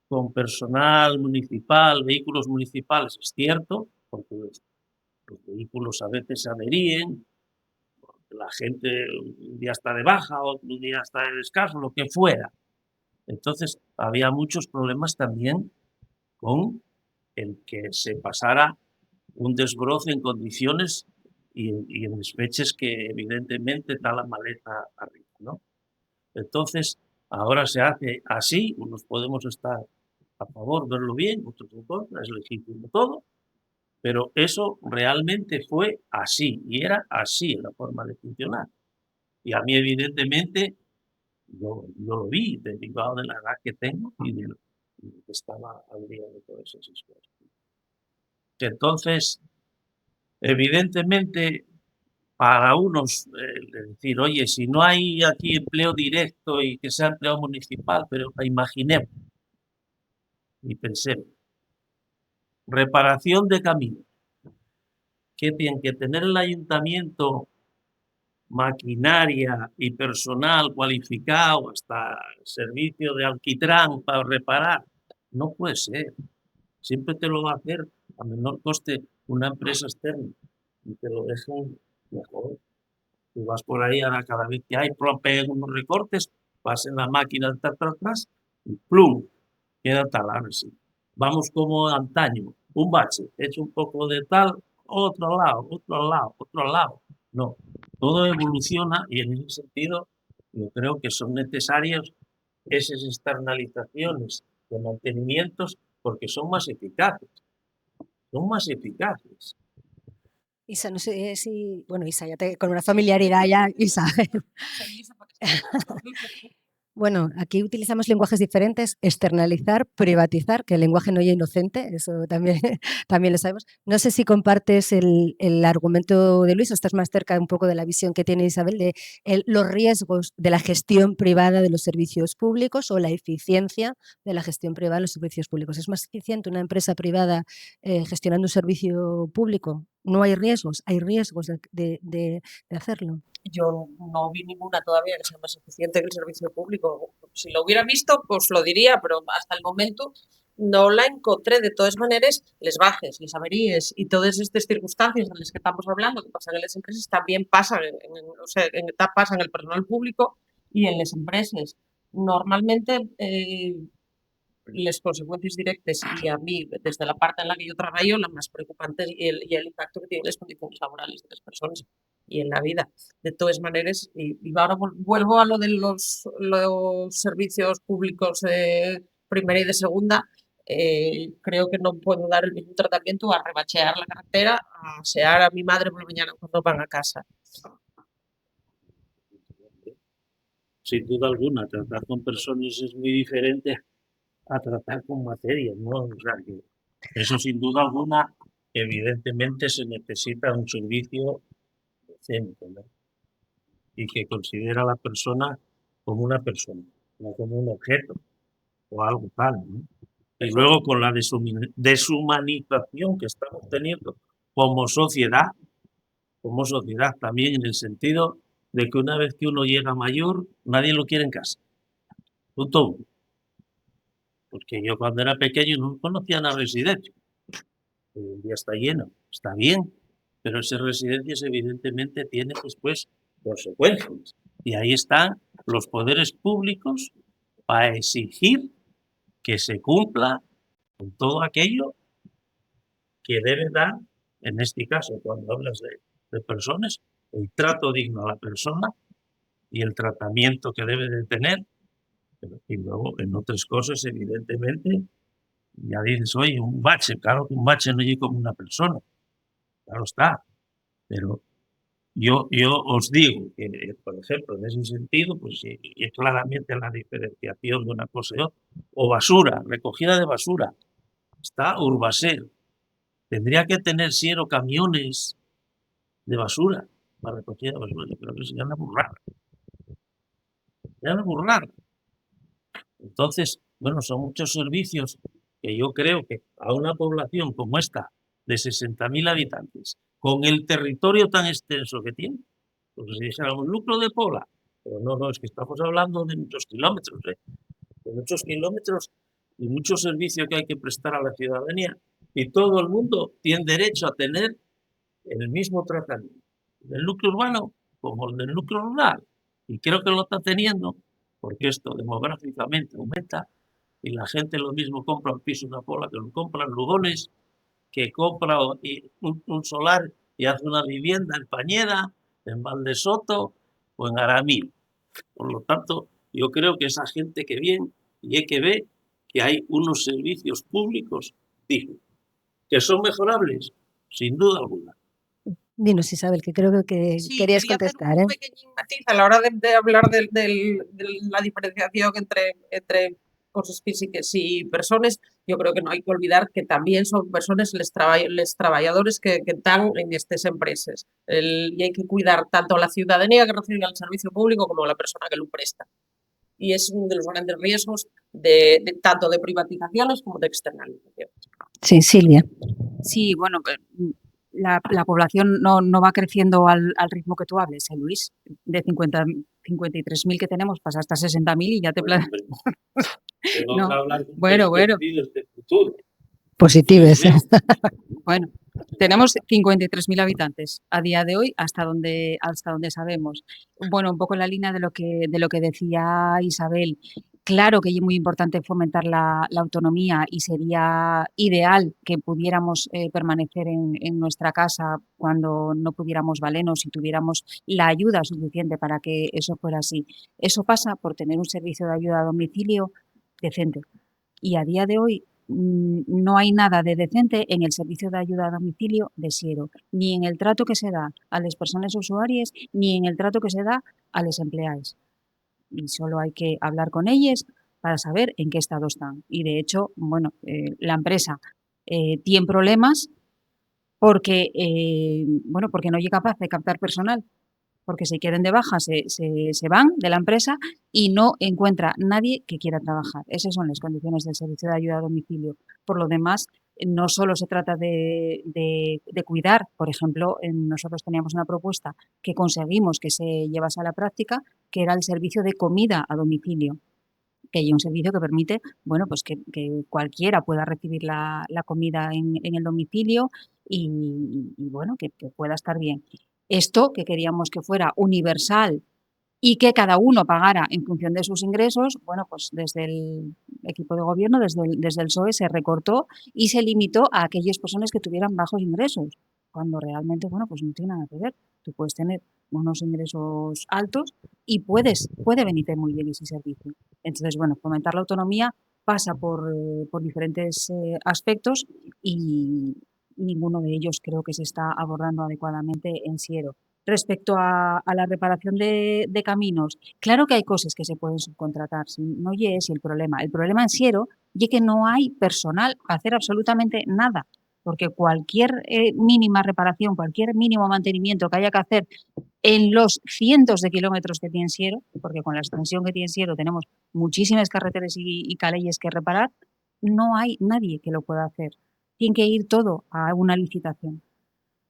con personal municipal, vehículos municipales, es cierto, porque los vehículos a veces se averían, la gente un día está de baja, otro día está de descanso, lo que fuera. Entonces, había muchos problemas también con el que se pasara un desbroce en condiciones y en despeches que evidentemente está la maleza arriba, ¿no? Entonces, ahora se hace así, unos podemos estar a favor, verlo bien, otros en contra, es legítimo todo, pero eso realmente fue así y era así la forma de funcionar. Y a mí, evidentemente, yo lo vi, derivado de la edad que tengo y de que estaba al día de todas esas cosas. Entonces, evidentemente, para unos, decir, oye, si no hay aquí empleo directo y que sea empleo municipal, pero imaginemos y pensemos, reparación de caminos, ¿qué tiene que tener el ayuntamiento? Maquinaria y personal cualificado, hasta servicio de alquitrán para reparar. No puede ser. Siempre te lo va a hacer a menor coste una empresa externa y te lo dejan mejor. Tú vas por ahí, ahora cada vez que hay, pegan unos recortes, vas en la máquina de atrás y plum, queda talado así. Vamos como antaño, un bache, hecho un poco de tal, otro lado, otro lado, otro lado. No, todo evoluciona y en ese sentido yo creo que son necesarias esas externalizaciones de mantenimientos porque son más eficaces, son más eficaces. Isa, no sé si, bueno, Isa, con una familiaridad ya, Isa. Bueno, aquí utilizamos lenguajes diferentes, externalizar, privatizar, que el lenguaje no es inocente, eso también, también lo sabemos. No sé si compartes el argumento de Luis o estás más cerca un poco de la visión que tiene Isabel de los riesgos de la gestión privada de los servicios públicos o la eficiencia de la gestión privada de los servicios públicos. ¿Es más eficiente una empresa privada gestionando un servicio público? No hay riesgos de hacerlo. Yo no vi ninguna todavía que sea más eficiente que el servicio público. Si lo hubiera visto, pues lo diría, pero hasta el momento no la encontré. De todas maneras, les bajes, les averíes y todas estas circunstancias de las que estamos hablando que pasan en las empresas también pasan pasan en el personal público y en las empresas. Normalmente les consecuencias directes y a mí, desde la parte en la que yo trabajo, la más preocupante y el impacto que tienen las condiciones laborales de las personas y en la vida. De todas maneras, y ahora vuelvo a lo de los servicios públicos de primera y de segunda. Creo que no puedo dar el mismo tratamiento a rebachear la carretera, a asear a mi madre por la mañana cuando van a casa. Sin duda alguna, tratar con personas es muy diferente a tratar con materias, ¿no? O sea, que eso sin duda alguna, evidentemente se necesita un servicio decente, ¿no? Y que considera a la persona como una persona, no como un objeto o algo tal, ¿no? Y luego con la deshumanización que estamos teniendo como sociedad también en el sentido de que una vez que uno llega mayor, nadie lo quiere en casa. Punto uno. Porque yo cuando era pequeño no conocía una residencia. Hoy en día está lleno, está bien, pero esas residencias evidentemente tienen después consecuencias. Y ahí están los poderes públicos para exigir que se cumpla con todo aquello que debe dar, en este caso, cuando hablas de personas, el trato digno a la persona y el tratamiento que debe de tener. Y luego, en otras cosas, evidentemente, ya dices, oye, un bache, claro que un bache no llega como una persona, claro está, pero yo os digo que, por ejemplo, en ese sentido, pues y claramente la diferenciación de una cosa y otra, o basura, recogida de basura, está Urbaser, tendría que tener siero camiones de basura para recogida de basura, yo creo que sería una burrada, Entonces, bueno, son muchos servicios que yo creo que a una población como esta, de 60.000 habitantes, con el territorio tan extenso que tiene, pues si dijéramos núcleo de Pola, pero no, es que estamos hablando de muchos kilómetros, de muchos kilómetros y mucho servicio que hay que prestar a la ciudadanía. Y todo el mundo tiene derecho a tener el mismo tratamiento, del núcleo urbano como el del núcleo rural. Y creo que lo está teniendo, porque esto demográficamente aumenta y la gente lo mismo compra un piso en una Pola que lo compra en Lugones, que compra un solar y hace una vivienda en Pañeda, en Valdesoto o en Aramil. Por lo tanto, yo creo que esa gente que viene y hay que ver que hay unos servicios públicos dignos, que son mejorables, sin duda alguna. Dinos, Isabel, que creo que Sí, querías quería hacer contestar, un ¿eh? pequeñín matiz a la hora de hablar de la diferenciación entre cosas físicas y personas. Yo creo que no hay que olvidar que también son personas, les trabajadores que están en estas empresas. Y hay que cuidar tanto a la ciudadanía que recibe el servicio público como a la persona que lo presta. Y es uno de los grandes riesgos tanto de privatizaciones como de externalización. Sí, Silvia. Sí, bueno, la población no va creciendo al ritmo que tú hables, Luis. De 53.000 que tenemos pasa hasta 60.000 y ya te Bueno, No, a hablar con bueno. perspectivas de futuro. Positives. Bueno, tenemos 53.000 habitantes a día de hoy, hasta donde sabemos. Bueno, un poco en la línea de lo que decía Isabel. Claro que es muy importante fomentar la autonomía y sería ideal que pudiéramos permanecer en nuestra casa cuando no pudiéramos valernos y tuviéramos la ayuda suficiente para que eso fuera así. Eso pasa por tener un servicio de ayuda a domicilio decente. Y a día de hoy no hay nada de decente en el servicio de ayuda a domicilio de Siero, ni en el trato que se da a las personas usuarias, ni en el trato que se da a los empleados. Y solo hay que hablar con ellos para saber en qué estado están. Y de hecho, bueno, la empresa tiene problemas porque, porque no es capaz de captar personal, porque se quieren de baja, se van de la empresa y no encuentra nadie que quiera trabajar. Esas son las condiciones del servicio de ayuda a domicilio. Por lo demás, no solo se trata de cuidar, por ejemplo, nosotros teníamos una propuesta que conseguimos que se llevase a la práctica, que era el servicio de comida a domicilio, que hay un servicio que permite, bueno, pues que cualquiera pueda recibir la comida en el domicilio y bueno, que pueda estar bien. Esto que queríamos que fuera universal y que cada uno pagara en función de sus ingresos, bueno, pues desde equipo de gobierno, desde el PSOE, se recortó y se limitó a aquellas personas que tuvieran bajos ingresos, cuando realmente, bueno, pues no tiene nada que ver. Tú puedes tener unos ingresos altos y puede venirte muy bien ese servicio. Entonces, bueno, fomentar la autonomía pasa por diferentes aspectos y ninguno de ellos creo que se está abordando adecuadamente en Siero. Respecto a la reparación de caminos, claro que hay cosas que se pueden subcontratar, no es el problema. El problema en Siero es que no hay personal para hacer absolutamente nada, porque cualquier mínima reparación, cualquier mínimo mantenimiento que haya que hacer en los cientos de kilómetros que tiene Siero, porque con la extensión que tiene Siero tenemos muchísimas carreteras y calles que reparar, no hay nadie que lo pueda hacer. Tiene que ir todo a una licitación.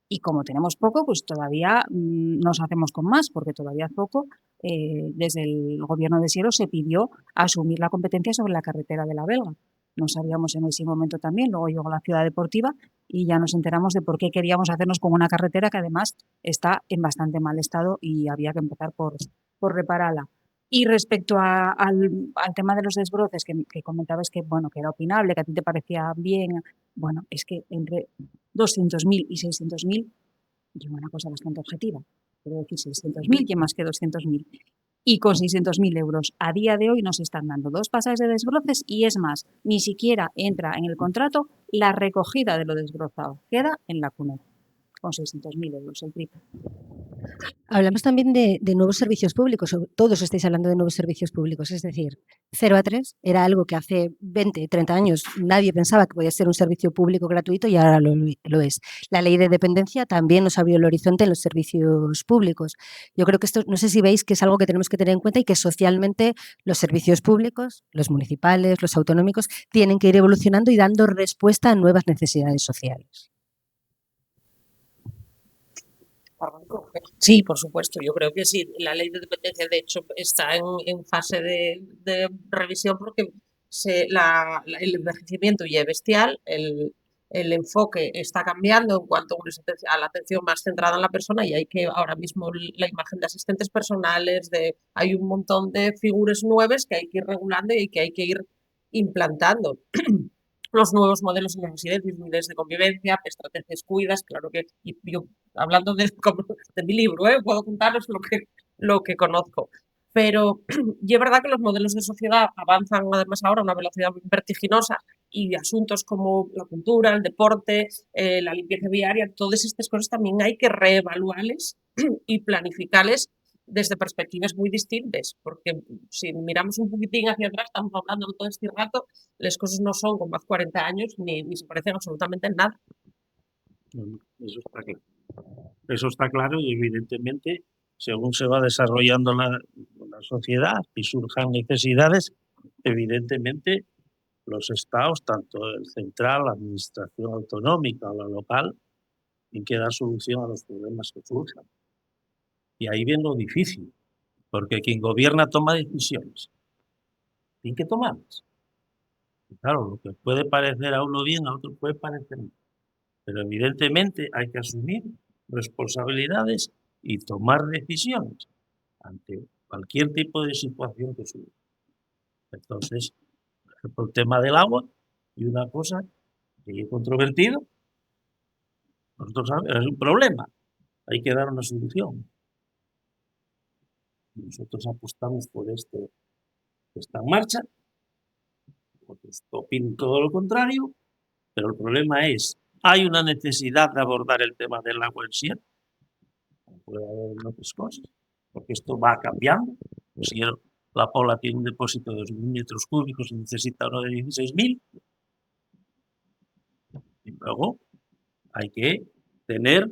Y como tenemos poco, pues todavía nos hacemos con más, porque todavía hace poco, desde el gobierno de Siero se pidió asumir la competencia sobre la carretera de la Belga. No sabíamos en ese momento también, luego llegó la ciudad deportiva y ya nos enteramos de por qué queríamos hacernos con una carretera que además está en bastante mal estado y había que empezar por repararla. Y respecto al tema de los desbroces que comentabas que, bueno, que era opinable, que a ti te parecía bien, bueno, es que entre 200.000 y 600.000 y una cosa bastante objetiva. Quiero decir, 600.000 y más que 200.000. Y con 600.000 euros a día de hoy nos están dando 2 pasajes de desbroces y es más, ni siquiera entra en el contrato la recogida de lo desbrozado. Queda en la CUNED, con 600.000 euros el triple. Hablamos también de nuevos servicios públicos, todos estáis hablando de nuevos servicios públicos, es decir, 0 a 3 era algo que hace 20, 30 años nadie pensaba que podía ser un servicio público gratuito y ahora lo es. La ley de dependencia también nos abrió el horizonte en los servicios públicos. Yo creo que esto, no sé si veis que es algo que tenemos que tener en cuenta y que socialmente los servicios públicos, los municipales, los autonómicos, tienen que ir evolucionando y dando respuesta a nuevas necesidades sociales. Sí, por supuesto, yo creo que sí. La ley de dependencia, de hecho, está en fase de revisión porque el envejecimiento ya es bestial, el enfoque está cambiando en cuanto a la atención más centrada en la persona y hay que ahora mismo la imagen de asistentes personales, hay un montón de figuras nuevas que hay que ir regulando y que hay que ir implantando. Los nuevos modelos en las residencias, unidades de convivencia, estrategias cuidas, claro que yo hablando de mi libro, puedo contaros lo que conozco. Pero y es verdad que los modelos de sociedad avanzan además ahora a una velocidad vertiginosa y asuntos como la cultura, el deporte, la limpieza viaria, todas estas cosas también hay que reevaluarles y planificarles desde perspectivas muy distintas, porque si miramos un poquitín hacia atrás, estamos hablando todo este rato, las cosas no son como hace 40 años ni se parecen absolutamente en nada. Eso está claro. Eso está claro y evidentemente, según se va desarrollando la sociedad y surjan necesidades, evidentemente los estados, tanto el central, la administración autonómica o la local, tienen que dar solución a los problemas que surjan. Y ahí viene lo difícil, porque quien gobierna toma decisiones. Tiene que tomarlas. Y claro, lo que puede parecer a uno bien, a otro puede parecer mal. Pero evidentemente hay que asumir responsabilidades y tomar decisiones ante cualquier tipo de situación que surja. Entonces, por ejemplo, el tema del agua y una cosa que he controvertido, nosotros sabemos, es un problema, hay que dar una solución. Nosotros apostamos por esta marcha, otros opinan todo lo contrario, pero el problema es, hay una necesidad de abordar el tema del agua en sí, puede haber otras cosas, porque esto va cambiando. Si la Pola tiene un depósito de 2.000 metros cúbicos y necesita uno de 16.000, y luego hay que tener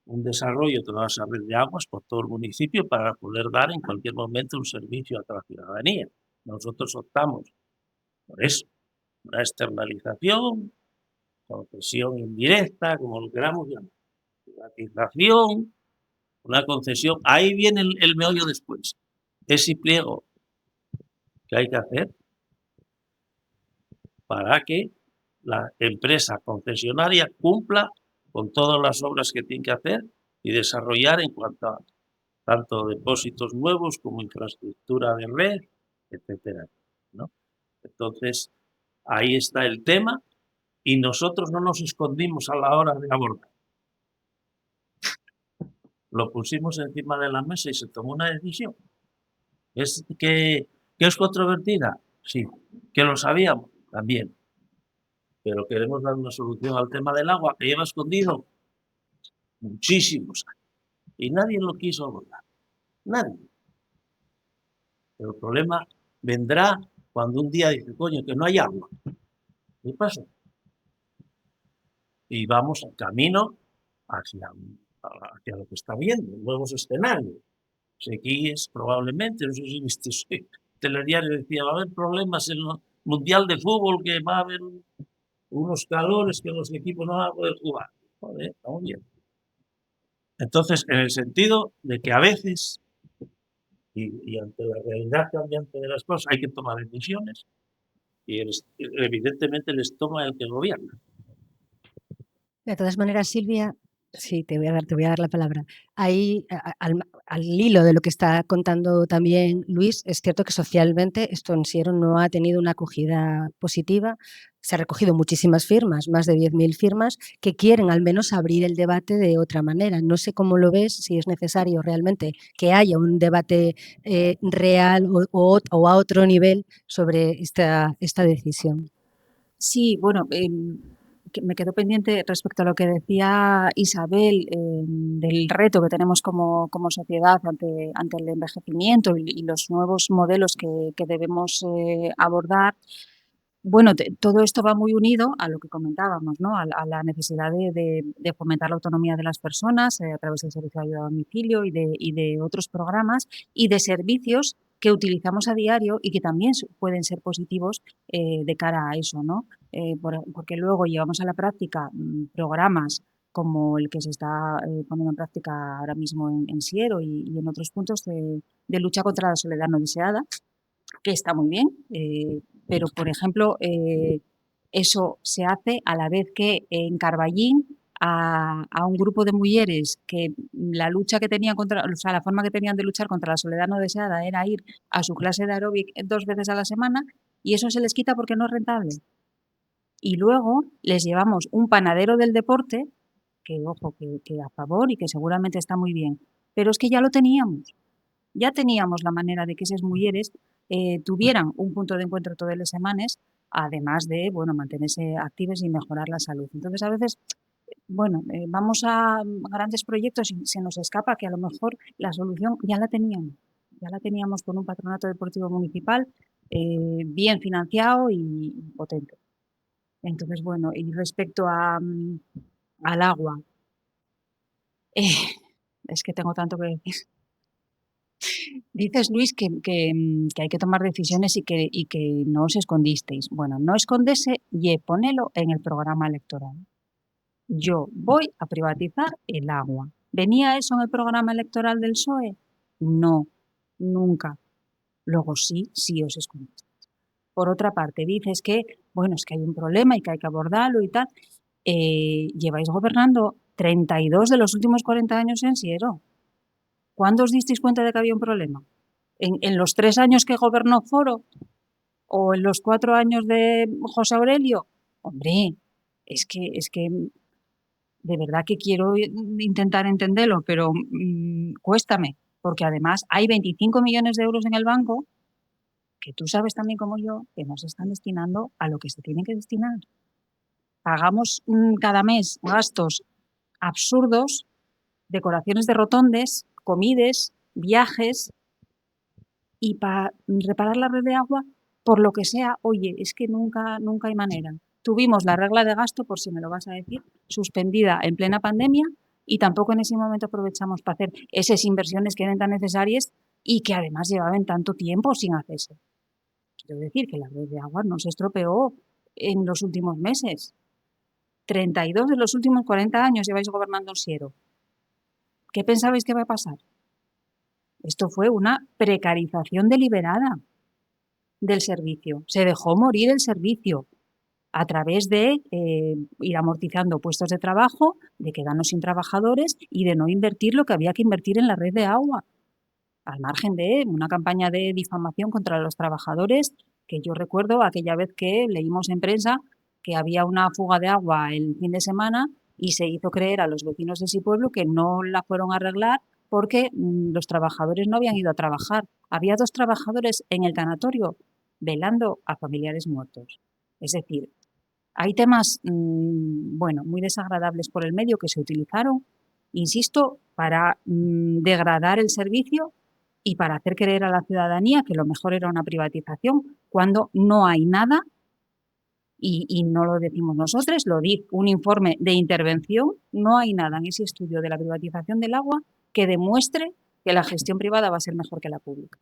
un desarrollo de toda esa red de aguas por todo el municipio para poder dar en cualquier momento un servicio a la ciudadanía. Nosotros optamos por eso, una externalización, concesión indirecta, como lo queramos llamar, privatización, una concesión. Ahí viene el meollo después. Ese pliego que hay que hacer para que la empresa concesionaria cumpla con todas las obras que tiene que hacer y desarrollar en cuanto a tanto depósitos nuevos como infraestructura de red, etcétera, ¿no? Entonces, ahí está el tema y nosotros no nos escondimos a la hora de abordar. Lo pusimos encima de la mesa y se tomó una decisión. ¿Es que es controvertida? Sí. ¿Que lo sabíamos? También. Pero queremos dar una solución al tema del agua que lleva escondido muchísimos años. Y nadie lo quiso abordar. Nadie. Pero el problema vendrá cuando un día dice, coño, que no hay agua. ¿Qué pasa? Y vamos en camino hacia lo que está viendo, nuevos escenarios. Seguís probablemente, no sé si viste, el telediario decía, va a haber problemas en el Mundial de Fútbol, que va a haber unos calores que los equipos no van a poder jugar. Joder, estamos bien. Entonces, en el sentido de que a veces, y ante la realidad cambiante de las cosas, hay que tomar decisiones, y evidentemente les toma el que gobierna. De todas maneras, Silvia, sí, te voy a dar la palabra. Ahí, al hilo de lo que está contando también Luis, es cierto que socialmente esto en Siero no ha tenido una acogida positiva. Se han recogido muchísimas firmas, más de 10.000 firmas, que quieren al menos abrir el debate de otra manera. No sé cómo lo ves, si es necesario realmente que haya un debate real o a otro nivel sobre esta decisión. Sí, bueno, me quedo pendiente respecto a lo que decía Isabel, del reto que tenemos como sociedad ante el envejecimiento y los nuevos modelos que debemos abordar. Bueno, todo esto va muy unido a lo que comentábamos, ¿no? A la necesidad de fomentar la autonomía de las personas a través del servicio de ayuda a domicilio y de otros programas y de servicios que utilizamos a diario y que también pueden ser positivos de cara a eso, ¿no? Porque luego llevamos a la práctica programas como el que se está poniendo en práctica ahora mismo en Siero y en otros puntos de lucha contra la soledad no deseada, que está muy bien, pero, por ejemplo, eso se hace a la vez que en Carballín a un grupo de mujeres que la lucha que tenían la forma que tenían de luchar contra la soledad no deseada era ir a su clase de aeróbic 2 veces a la semana y eso se les quita porque no es rentable. Y luego les llevamos un panadero del deporte, que ojo, que a favor y que seguramente está muy bien, pero es que ya lo teníamos. Ya teníamos la manera de que esas mujeres tuvieran un punto de encuentro todas las semanas, además de, bueno, mantenerse activas y mejorar la salud. Entonces, a veces, bueno, vamos a grandes proyectos y se nos escapa que a lo mejor la solución ya la teníamos con un patronato deportivo municipal bien financiado y potente. Entonces, bueno, y respecto al agua, es que tengo tanto que decir. Dices, Luis, que hay que tomar decisiones y que no os escondisteis. Bueno, no escondese y ponelo en el programa electoral. Yo voy a privatizar el agua. ¿Venía eso en el programa electoral del PSOE? No, nunca. Luego sí os escondisteis. Por otra parte, dices que, bueno, es que hay un problema y que hay que abordarlo y tal. Lleváis gobernando 32 de los últimos 40 años en Siero. ¿Cuándo os disteis cuenta de que había un problema? ¿En los 3 años que gobernó Foro? ¿O en los 4 años de José Aurelio? Hombre, es que de verdad que quiero intentar entenderlo, pero cuéstame, porque además hay 25 millones de euros en el banco que tú sabes también como yo que no se están destinando a lo que se tienen que destinar. Pagamos cada mes gastos absurdos, decoraciones de rotondes, comidas, viajes, y para reparar la red de agua, por lo que sea, oye, es que nunca hay manera. Tuvimos la regla de gasto, por si me lo vas a decir, suspendida en plena pandemia y tampoco en ese momento aprovechamos para hacer esas inversiones que eran tan necesarias y que además llevaban tanto tiempo sin hacerse. Quiero decir que la red de agua no se estropeó en los últimos meses. 32 de los últimos 40 años lleváis gobernando en Siero. ¿Qué pensabais que va a pasar? Esto fue una precarización deliberada del servicio. Se dejó morir el servicio a través de ir amortizando puestos de trabajo, de quedarnos sin trabajadores y de no invertir lo que había que invertir en la red de agua, al margen de una campaña de difamación contra los trabajadores que yo recuerdo aquella vez que leímos en prensa que había una fuga de agua el fin de semana y se hizo creer a los vecinos de ese pueblo que no la fueron a arreglar porque los trabajadores no habían ido a trabajar. Había 2 trabajadores en el tanatorio velando a familiares muertos. Es decir, hay temas, bueno, muy desagradables por el medio que se utilizaron, insisto, para degradar el servicio y para hacer creer a la ciudadanía que lo mejor era una privatización, cuando no hay nada, y no lo decimos nosotros, lo dice un informe de intervención, no hay nada en ese estudio de la privatización del agua que demuestre que la gestión privada va a ser mejor que la pública.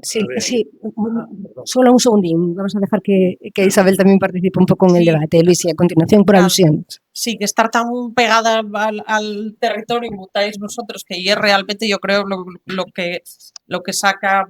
Sí, A ver, sí, perdón. solo un segundín. Vamos a dejar que Isabel también participe un poco en el Sí, debate. Luis, y a continuación por claro. alusiones. Sí, que estar tan pegada al territorio como estáis vosotros, que es realmente yo creo lo que saca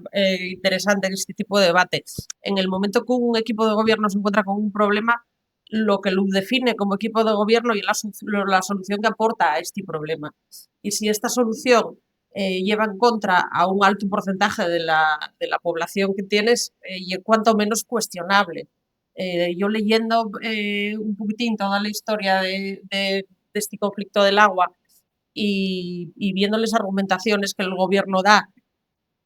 interesante en este tipo de debate. En el momento que un equipo de gobierno se encuentra con un problema, lo que lo define como equipo de gobierno y la solución que aporta a este problema. Y si esta solución lleva en contra a un alto porcentaje de la población que tienes, y cuanto menos cuestionable. Yo leyendo un poquitín toda la historia de este conflicto del agua y viendo las argumentaciones que el gobierno da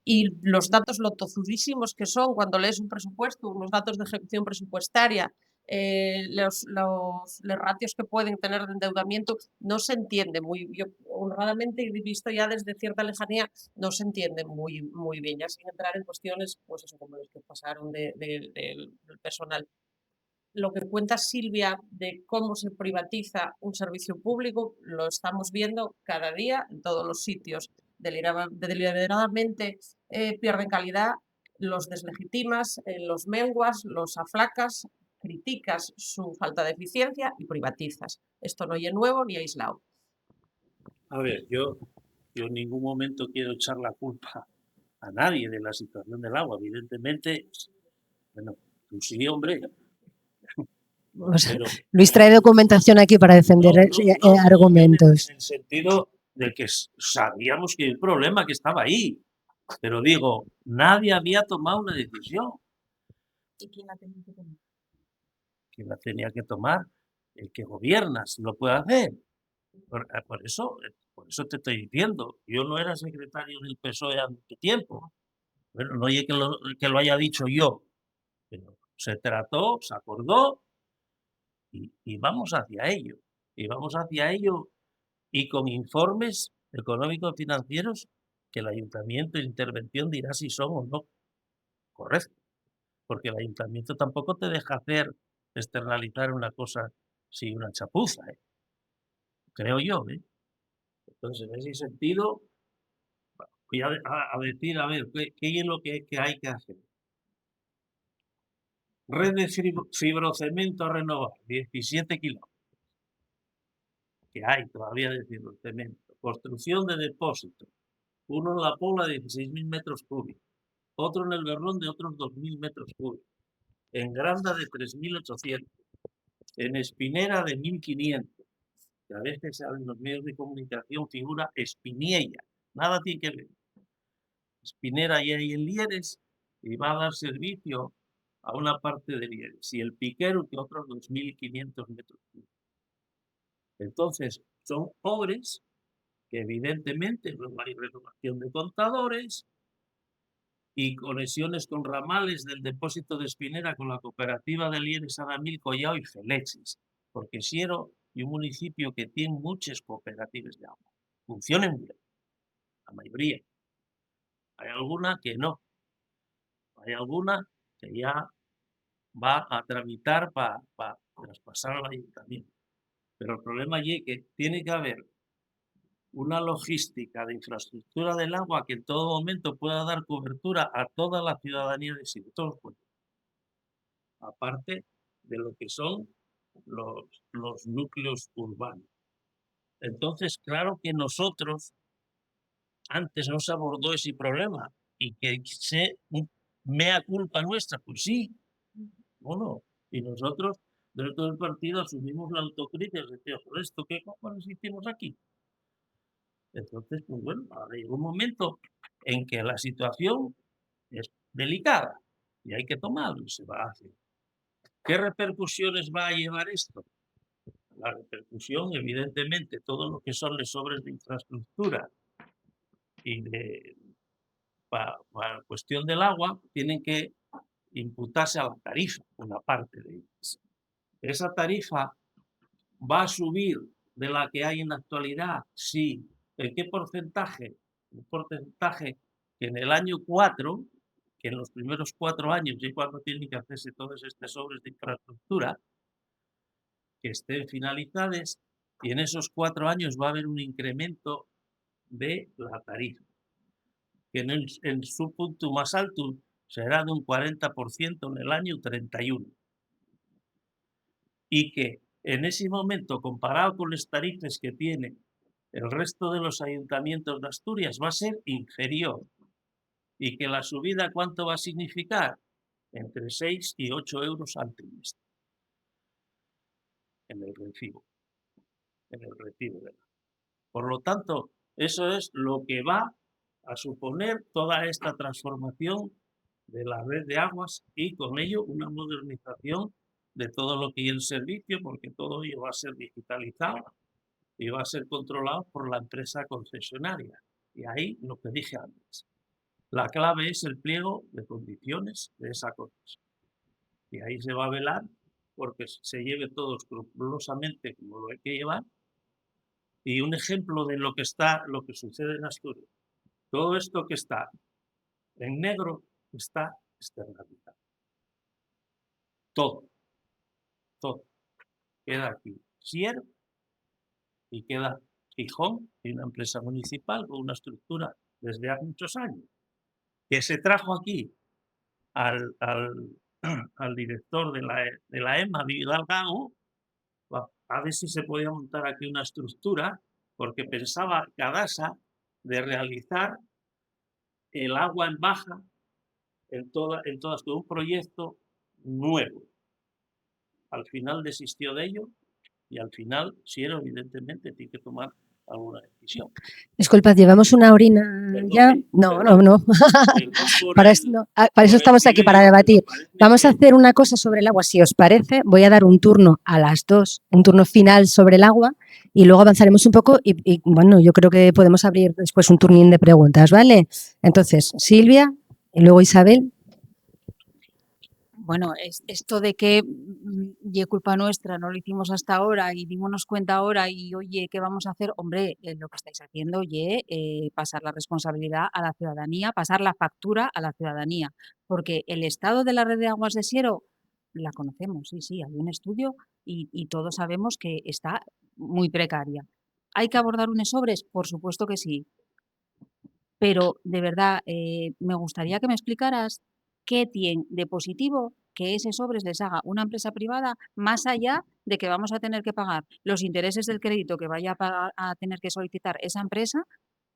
y los datos lo tozudísimos que son cuando lees un presupuesto, unos datos de ejecución presupuestaria, los ratios que pueden tener de endeudamiento, no se entiende muy, yo honradamente he visto ya desde cierta lejanía, no se entiende muy bien, ya sin entrar en cuestiones, pues eso, como los que pasaron del personal. Lo que cuenta Silvia de cómo se privatiza un servicio público lo estamos viendo cada día en todos los sitios. Deliberadamente pierden calidad, los deslegitimas, los menguas, los aflacas, criticas su falta de eficiencia y privatizas. Esto no es nuevo ni aislado. A ver, yo en ningún momento quiero echar la culpa a nadie de la situación del agua. Evidentemente, bueno, tú sí, hombre, Pues, pero Luis trae documentación aquí para defender argumentos. en el sentido de que sabíamos que el problema que estaba ahí, pero digo, nadie había tomado una decisión. ¿Y quién la tenía que tomar? Que la tenía que tomar el que gobierna, si lo puede hacer. Por eso te estoy diciendo, yo no era secretario del PSOE hace tiempo. Bueno, no oye que lo haya dicho yo, pero se trató, se acordó y vamos hacia ello. Y vamos hacia ello y con informes económicos financieros que el ayuntamiento de intervención dirá si son o no correctos. Porque el ayuntamiento tampoco te deja hacer, externalizar una cosa sin una chapuza, creo yo. Entonces, en ese sentido, voy a decir, a ver, ¿qué es lo que hay que hacer? Red de fibrocemento a renovar, 17 kilómetros. Que hay todavía de fibrocemento. Construcción de depósitos. Uno en La Pobla de 16.000 metros cúbicos. Otro en el Berrón de otros 2.000 metros cúbicos. En Granda de 3.800. En Espinera de 1.500. Que a veces en los medios de comunicación figura Espiniella. Nada tiene que ver. Espinera y ahí en Lieres y va a dar servicio a una parte de Lieres y el Piquero que otros 2.500 metros cúbicos. Entonces, son obras que evidentemente luego hay renovación de contadores y conexiones con ramales del depósito de Espinera con la cooperativa de Lieres, Adamil, Collao y Feleches, porque Siero y un municipio que tiene muchas cooperativas de agua. Funcionan bien, la mayoría. Hay alguna que no. Hay alguna que ya va a tramitar para traspasar al ayuntamiento. Pero el problema es que tiene que haber una logística de infraestructura del agua que en todo momento pueda dar cobertura a toda la ciudadanía de Siero, todos los pueblos. Aparte de lo que son los núcleos urbanos. Entonces, claro que nosotros antes no se abordó ese problema y que mea culpa nuestra, pues sí, bueno, y nosotros dentro del partido asumimos la autocrítica y decimos, ¿esto qué cojones hicimos aquí? Entonces, pues bueno, hay un momento en que la situación es delicada. y hay que tomarlo y se va a hacer. ¿Qué repercusiones va a llevar esto? La repercusión, evidentemente, todo lo que son las obras de infraestructura y para cuestión del agua, tienen que imputarse a la tarifa, una parte de ellas. Esa tarifa va a subir de la que hay en la actualidad, sí. ¿En qué porcentaje? Un porcentaje que en el año 4, que en los primeros 4 años, y cuando tienen que hacerse todas estas obras de infraestructura, que estén finalizadas, y en esos 4 años va a haber un incremento de la tarifa, que en su punto más alto será de un 40% en el año 31. Y que en ese momento, comparado con las tarifas que tiene el resto de los ayuntamientos de Asturias, va a ser inferior. Y que la subida, ¿cuánto va a significar? Entre 6 y 8 euros al trimestre. En el recibo. En el recibo de la. Por lo tanto, eso es lo que va a suponer toda esta transformación de la red de aguas y con ello una modernización de todo lo que es el servicio, porque todo ello va a ser digitalizado y va a ser controlado por la empresa concesionaria. Y ahí lo que dije antes, la clave es el pliego de condiciones de esa concesión. Y ahí se va a velar porque se lleve todo escrupulosamente como lo hay que llevar. Y un ejemplo de lo que sucede en Asturias. Todo esto que está en negro está externalizado. Todo. Queda aquí Siero y queda Gijón, y una empresa municipal con una estructura desde hace muchos años, que se trajo aquí al director de la EMA, Vidal Gago, a ver si se podía montar aquí una estructura, porque pensaba Cadasa de realizar el agua en baja en todo un proyecto nuevo. Al final desistió de ello y al final, Siero, evidentemente, tiene que tomar alguna decisión. Disculpad, ¿llevamos una orina ya? No. Para eso estamos aquí, para debatir. Vamos a hacer una cosa sobre el agua, si os parece. Voy a dar un turno a las 2, un turno final sobre el agua, y luego avanzaremos un poco y bueno, yo creo que podemos abrir después un turnín de preguntas, ¿vale? Entonces, Silvia y luego Isabel. Bueno, esto de que y culpa nuestra, no lo hicimos hasta ahora y dimos cuenta ahora y oye, ¿qué vamos a hacer? Hombre, lo que estáis haciendo, pasar la responsabilidad a la ciudadanía, pasar la factura a la ciudadanía, porque el estado de la red de aguas de Siero la conocemos, sí, hay un estudio y todos sabemos que está muy precaria. ¿Hay que abordar unos sobres? Por supuesto que sí. Pero, de verdad, me gustaría que me explicaras qué tiene de positivo que ese sobres les haga una empresa privada, más allá de que vamos a tener que pagar los intereses del crédito que vaya a tener que solicitar esa empresa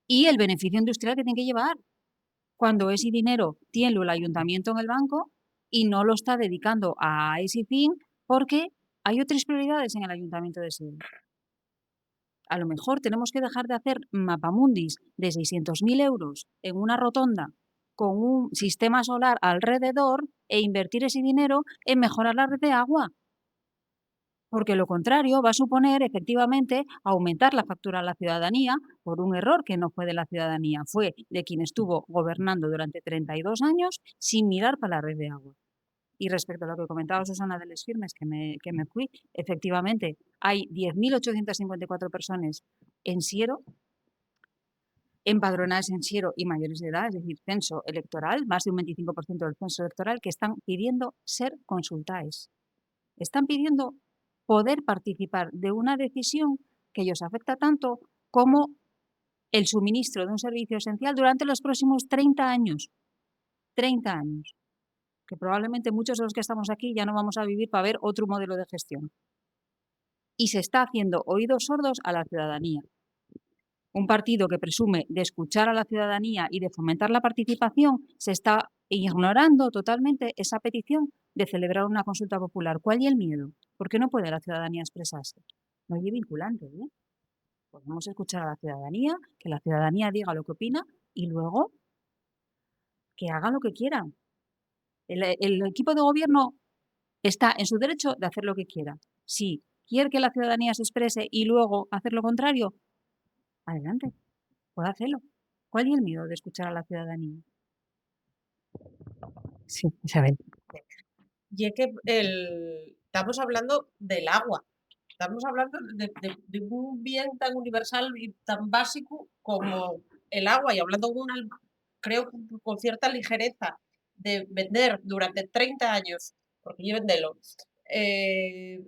y el beneficio industrial que tiene que llevar, cuando ese dinero tiene el ayuntamiento en el banco y no lo está dedicando a ese fin porque hay otras prioridades en el ayuntamiento de Sevilla. A lo mejor tenemos que dejar de hacer mapamundis de 600.000 euros en una rotonda con un sistema solar alrededor e invertir ese dinero en mejorar la red de agua. Porque lo contrario va a suponer, efectivamente, aumentar la factura a la ciudadanía por un error que no fue de la ciudadanía, fue de quien estuvo gobernando durante 32 años sin mirar para la red de agua. Y respecto a lo que comentaba Susana de les Firmes, que me fui, efectivamente, hay 10.854 personas en Siero, empadronadas en Siero y mayores de edad, es decir, censo electoral, más de un 25% del censo electoral, que están pidiendo ser consultadas. Están pidiendo poder participar de una decisión que ellos afecta tanto como el suministro de un servicio esencial durante los próximos 30 años. 30 años. Que probablemente muchos de los que estamos aquí ya no vamos a vivir para ver otro modelo de gestión. Y se está haciendo oídos sordos a la ciudadanía. Un partido que presume de escuchar a la ciudadanía y de fomentar la participación se está ignorando totalmente esa petición de celebrar una consulta popular. ¿Cuál es el miedo? ¿Por qué no puede la ciudadanía expresarse? No es vinculante, ¿eh? Podemos escuchar a la ciudadanía, que la ciudadanía diga lo que opina y luego que haga lo que quieran. El equipo de gobierno está en su derecho de hacer lo que quiera. Si quiere que la ciudadanía se exprese y luego hacer lo contrario, adelante, puede hacerlo. ¿Cuál es el miedo de escuchar a la ciudadanía? Sí, Isabel. Y es que estamos hablando del agua. Estamos hablando de un bien tan universal y tan básico como el agua. Y hablando creo que con cierta ligereza de vender durante 30 años, porque yo vendelo,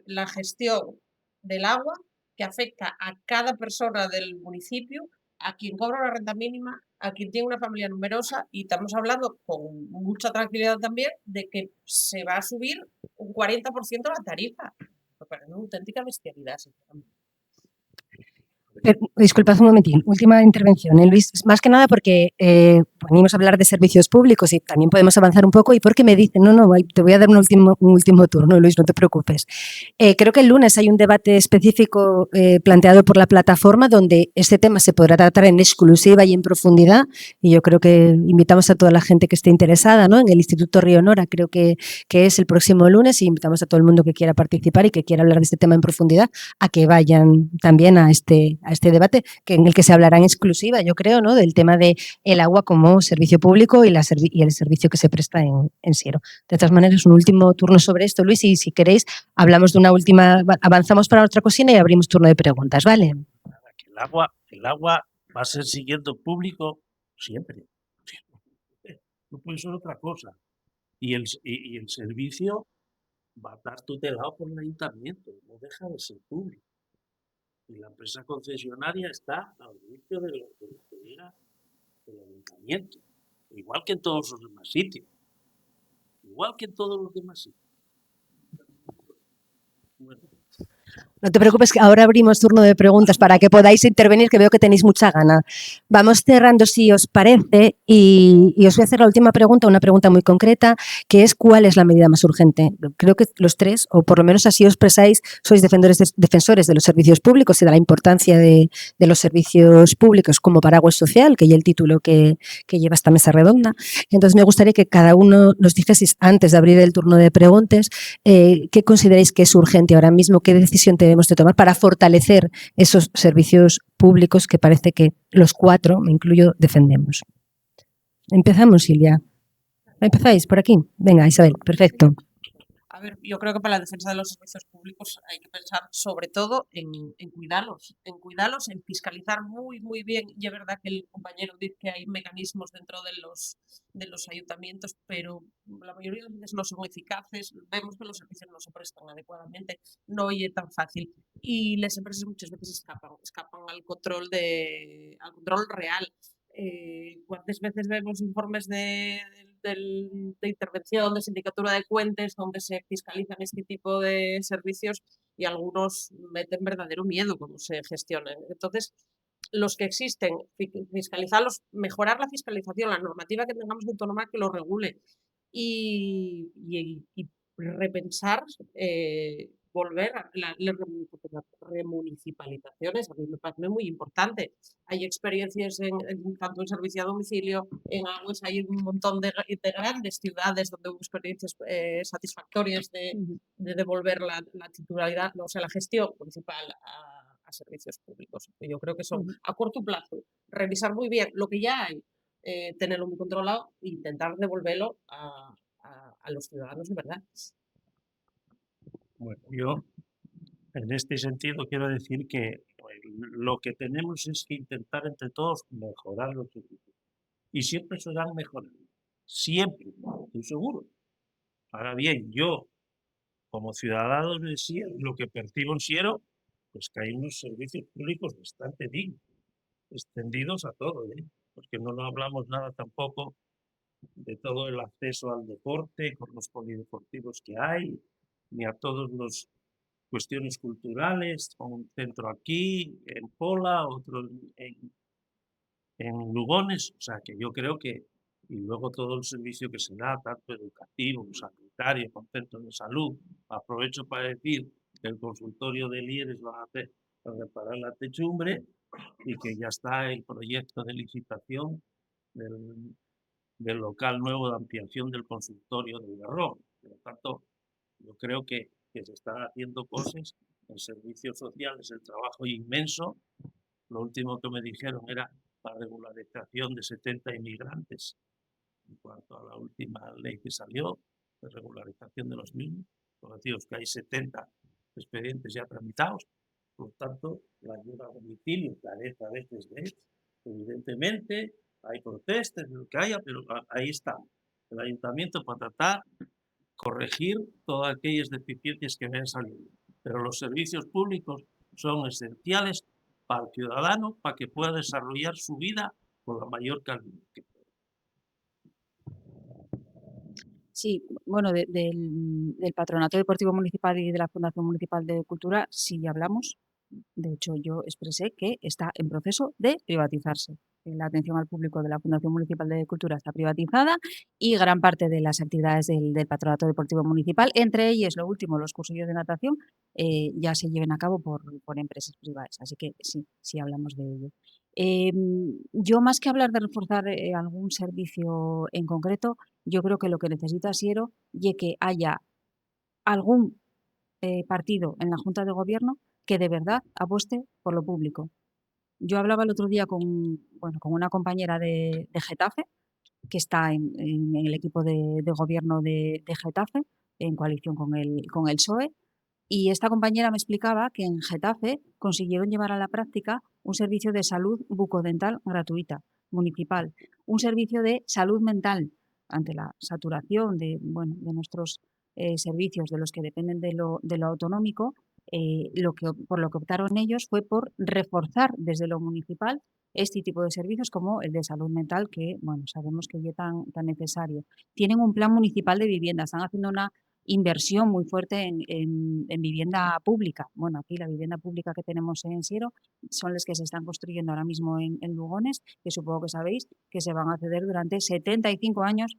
la gestión del agua que afecta a cada persona del municipio, a quien cobra una renta mínima, a quien tiene una familia numerosa, y estamos hablando con mucha tranquilidad también de que se va a subir un 40% la tarifa. Me parece una auténtica bestialidad, sinceramente. Disculpad un momentín, última intervención, Luis, más que nada porque venimos a hablar de servicios públicos y también podemos avanzar un poco y porque me dicen, no, te voy a dar un último turno, Luis, no te preocupes. Creo que el lunes hay un debate específico planteado por la plataforma donde este tema se podrá tratar en exclusiva y en profundidad y yo creo que invitamos a toda la gente que esté interesada, ¿no? En el Instituto Río Nora, creo que es el próximo lunes y invitamos a todo el mundo que quiera participar y que quiera hablar de este tema en profundidad a que vayan también a este debate en el que se hablará en exclusiva, yo creo, ¿no? Del tema de el agua como servicio público y el servicio que se presta en Siero. De todas maneras, un último turno sobre esto, Luis, y si queréis, hablamos de una última, avanzamos para otra cocina y abrimos turno de preguntas, ¿vale? El agua va a ser siguiendo público siempre. No puede ser otra cosa. Y el servicio va a estar tutelado por el ayuntamiento, no deja de ser público. Y la empresa concesionaria está al servicio de lo que diga el ayuntamiento, igual que en todos los demás sitios. Igual que en todos los demás sitios. Bueno. No te preocupes, que ahora abrimos turno de preguntas para que podáis intervenir, que veo que tenéis mucha gana. Vamos cerrando, si os parece, y os voy a hacer la última pregunta, una pregunta muy concreta, que es ¿cuál es la medida más urgente? Creo que los tres, o por lo menos así os expresáis, sois defensores de los servicios públicos y de la importancia de los servicios públicos como paraguas social, que es el título que lleva esta mesa redonda. Entonces, me gustaría que cada uno nos dijeseis, antes de abrir el turno de preguntas, ¿qué consideráis que es urgente ahora mismo? ¿Qué decisión debemos de tomar para fortalecer esos servicios públicos que parece que los cuatro, me incluyo, defendemos? Empezamos, Silvia. ¿Empezáis por aquí? Venga, Isabel, perfecto. A ver, yo creo que para la defensa de los servicios públicos hay que pensar sobre todo en cuidarlos, en fiscalizar muy bien. Y es verdad que el compañero dice que hay mecanismos dentro de los ayuntamientos, pero la mayoría de las veces no son eficaces. Vemos que los servicios no se prestan adecuadamente, no es tan fácil. Y las empresas muchas veces escapan al control real. ¿Cuántas veces vemos informes de intervención, de sindicatura de cuentas, donde se fiscalizan este tipo de servicios y algunos meten verdadero miedo cómo se gestionan? Entonces, los que existen, fiscalizarlos, mejorar la fiscalización, la normativa que tengamos autónoma que lo regule y repensar, volver a las remunicipalizaciones. A mí me parece muy importante. Hay experiencias tanto en servicio a domicilio, en aguas, hay un montón de grandes ciudades donde hubo experiencias satisfactorias de devolver la titularidad, o sea, la gestión municipal a servicios públicos. Yo creo que son a corto plazo, revisar muy bien lo que ya hay, tenerlo muy controlado e intentar devolverlo a los ciudadanos de verdad. Bueno, yo en este sentido quiero decir que lo que tenemos es que intentar entre todos mejorar los servicios. Y siempre serán mejorando. Siempre, estoy seguro. Ahora bien, yo, como ciudadano de Siero, lo que percibo en Siero, pues que hay unos servicios públicos bastante dignos, extendidos a todo, porque no hablamos nada tampoco de todo el acceso al deporte, con los polideportivos que hay, ni a todos los cuestiones culturales, con un centro aquí, en Pola, otro en Lugones, o sea que yo creo que, y luego todo el servicio que se da, tanto educativo, sanitario, con centros de salud. Aprovecho para decir que el consultorio de Lieres va a reparar la techumbre y que ya está el proyecto de licitación del local nuevo de ampliación del consultorio del Garrón. Por lo tanto, yo creo que se están haciendo cosas en servicios sociales, el trabajo inmenso. Lo último que me dijeron era la regularización de 70 inmigrantes en cuanto a la última ley que salió de regularización de los mismos. Lo decimos que hay 70 expedientes ya tramitados. Por lo tanto, la ayuda a domicilio carece a veces de eso. Evidentemente, hay protestas, lo que haya, pero ahí está el ayuntamiento para tratar de corregir todas aquellas deficiencias que vayan saliendo. Pero los servicios públicos son esenciales para el ciudadano, para que pueda desarrollar su vida con la mayor calidad. Sí, bueno, del Patronato Deportivo Municipal y de la Fundación Municipal de Cultura sí hablamos. De hecho, yo expresé que está en proceso de privatizarse. La atención al público de la Fundación Municipal de Cultura está privatizada y gran parte de las actividades del Patronato Deportivo Municipal, entre ellas, lo último, los cursillos de natación, ya se lleven a cabo por empresas privadas. Así que sí hablamos de ello. Yo, más que hablar de reforzar algún servicio en concreto, yo creo que lo que necesita Siero es que haya algún partido en la Junta de Gobierno que de verdad apueste por lo público. Yo hablaba el otro día con una compañera de Getafe, que está en el equipo de gobierno de Getafe, en coalición con el PSOE, y esta compañera me explicaba que en Getafe consiguieron llevar a la práctica un servicio de salud bucodental gratuita, municipal, un servicio de salud mental ante la saturación de nuestros servicios, de los que dependen de lo autonómico. Por lo que optaron ellos fue por reforzar desde lo municipal este tipo de servicios como el de salud mental, que sabemos que es tan necesario. Tienen un plan municipal de vivienda, están haciendo una inversión muy fuerte en vivienda pública. Bueno, aquí la vivienda pública que tenemos en Siero son las que se están construyendo ahora mismo en Lugones, que supongo que sabéis que se van a ceder durante 75 años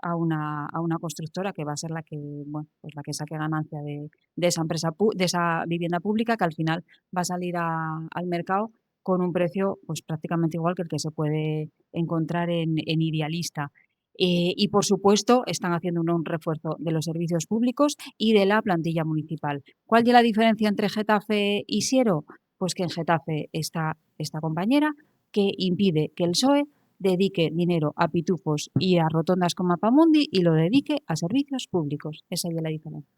a una constructora que va a ser la que saque ganancia de esa empresa, de esa vivienda pública, que al final va a salir al mercado con un precio pues prácticamente igual que el que se puede encontrar en Idealista. Y, por supuesto, están haciendo un refuerzo de los servicios públicos y de la plantilla municipal. ¿Cuál es la diferencia entre Getafe y Siero? Pues que en Getafe está esta compañera que impide que el PSOE dedique dinero a pitufos y a rotondas como Mapamundi y lo dedique a servicios públicos. Esa es la diferencia.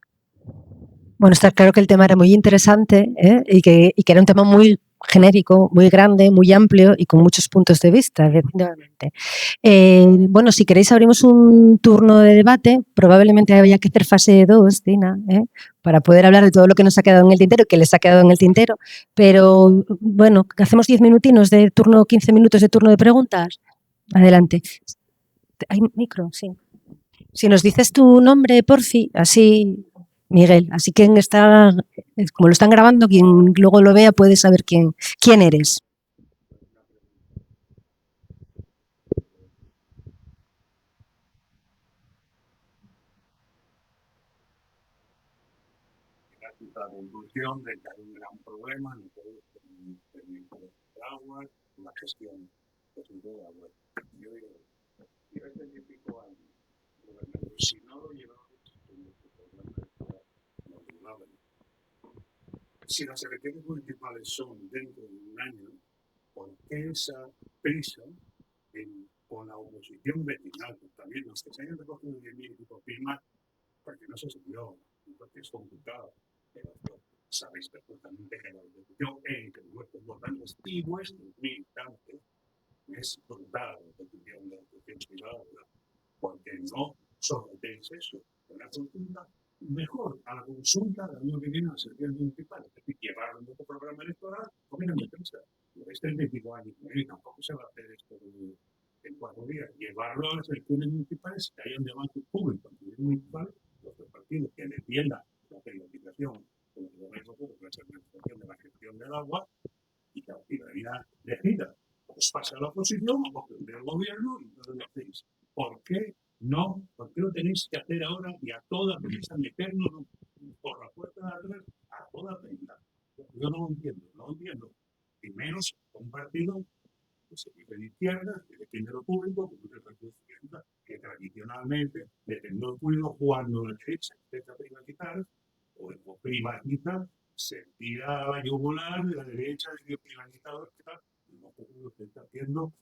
Bueno, está claro que el tema era muy interesante y que era un tema muy genérico, muy grande, muy amplio y con muchos puntos de vista, efectivamente. Bueno, si queréis abrimos un turno de debate, probablemente haya que hacer fase 2, Dina, para poder hablar de todo lo que nos ha quedado en el tintero, que les ha quedado en el tintero, pero bueno, hacemos 10 minutinos de turno, 15 minutos de turno de preguntas. Adelante. ¿Hay micro? Sí. Si nos dices tu nombre, porfi, así... Miguel, así que como lo están grabando, quien luego lo vea puede saber quién eres. La conclusión de que hay un gran problema en el agua, la gestión de agua. Yo digo, yo hace 10 años, si no lo llevamos, si las elecciones municipales son dentro de un año, ¿por qué esa prisa con la oposición vecinal? También los que se hayan recogido 10.000 y por firmas, porque no se subió, entonces es complicado. Pero sabéis perfectamente que la oposición entre vuestros votantes y vuestros militantes es brutal la oposición de la oposición privada, porque no sometéis eso. Una consulta mejor a la consulta del año que viene a las elecciones municipales, es decir, llevarlo en nuestro programa electoral, como una empresa. Este es 25 años, y tampoco se va a hacer esto en 4 días. Llevarlo a las elecciones municipales, que haya un debate público a nivel municipal, los partidos que defiendan la privatización como el gobierno público, la administración de la gestión del agua, y que la ciudadanía decida. Os pasa a la oposición, o del gobierno, y entonces lo hacéis. ¿Por qué no? ¿Por qué lo tenéis que hacer ahora y a toda prisa meternos por la puerta de atrás a toda prisa? Yo no lo entiendo. Y menos un partido que se dice de izquierda, que defiende lo público, que no se realmente no puedo cuando la derecha intenta privatizar o privatiza, se tira a la yugular de la derecha de privatizador, que tal. No, lo que está haciendo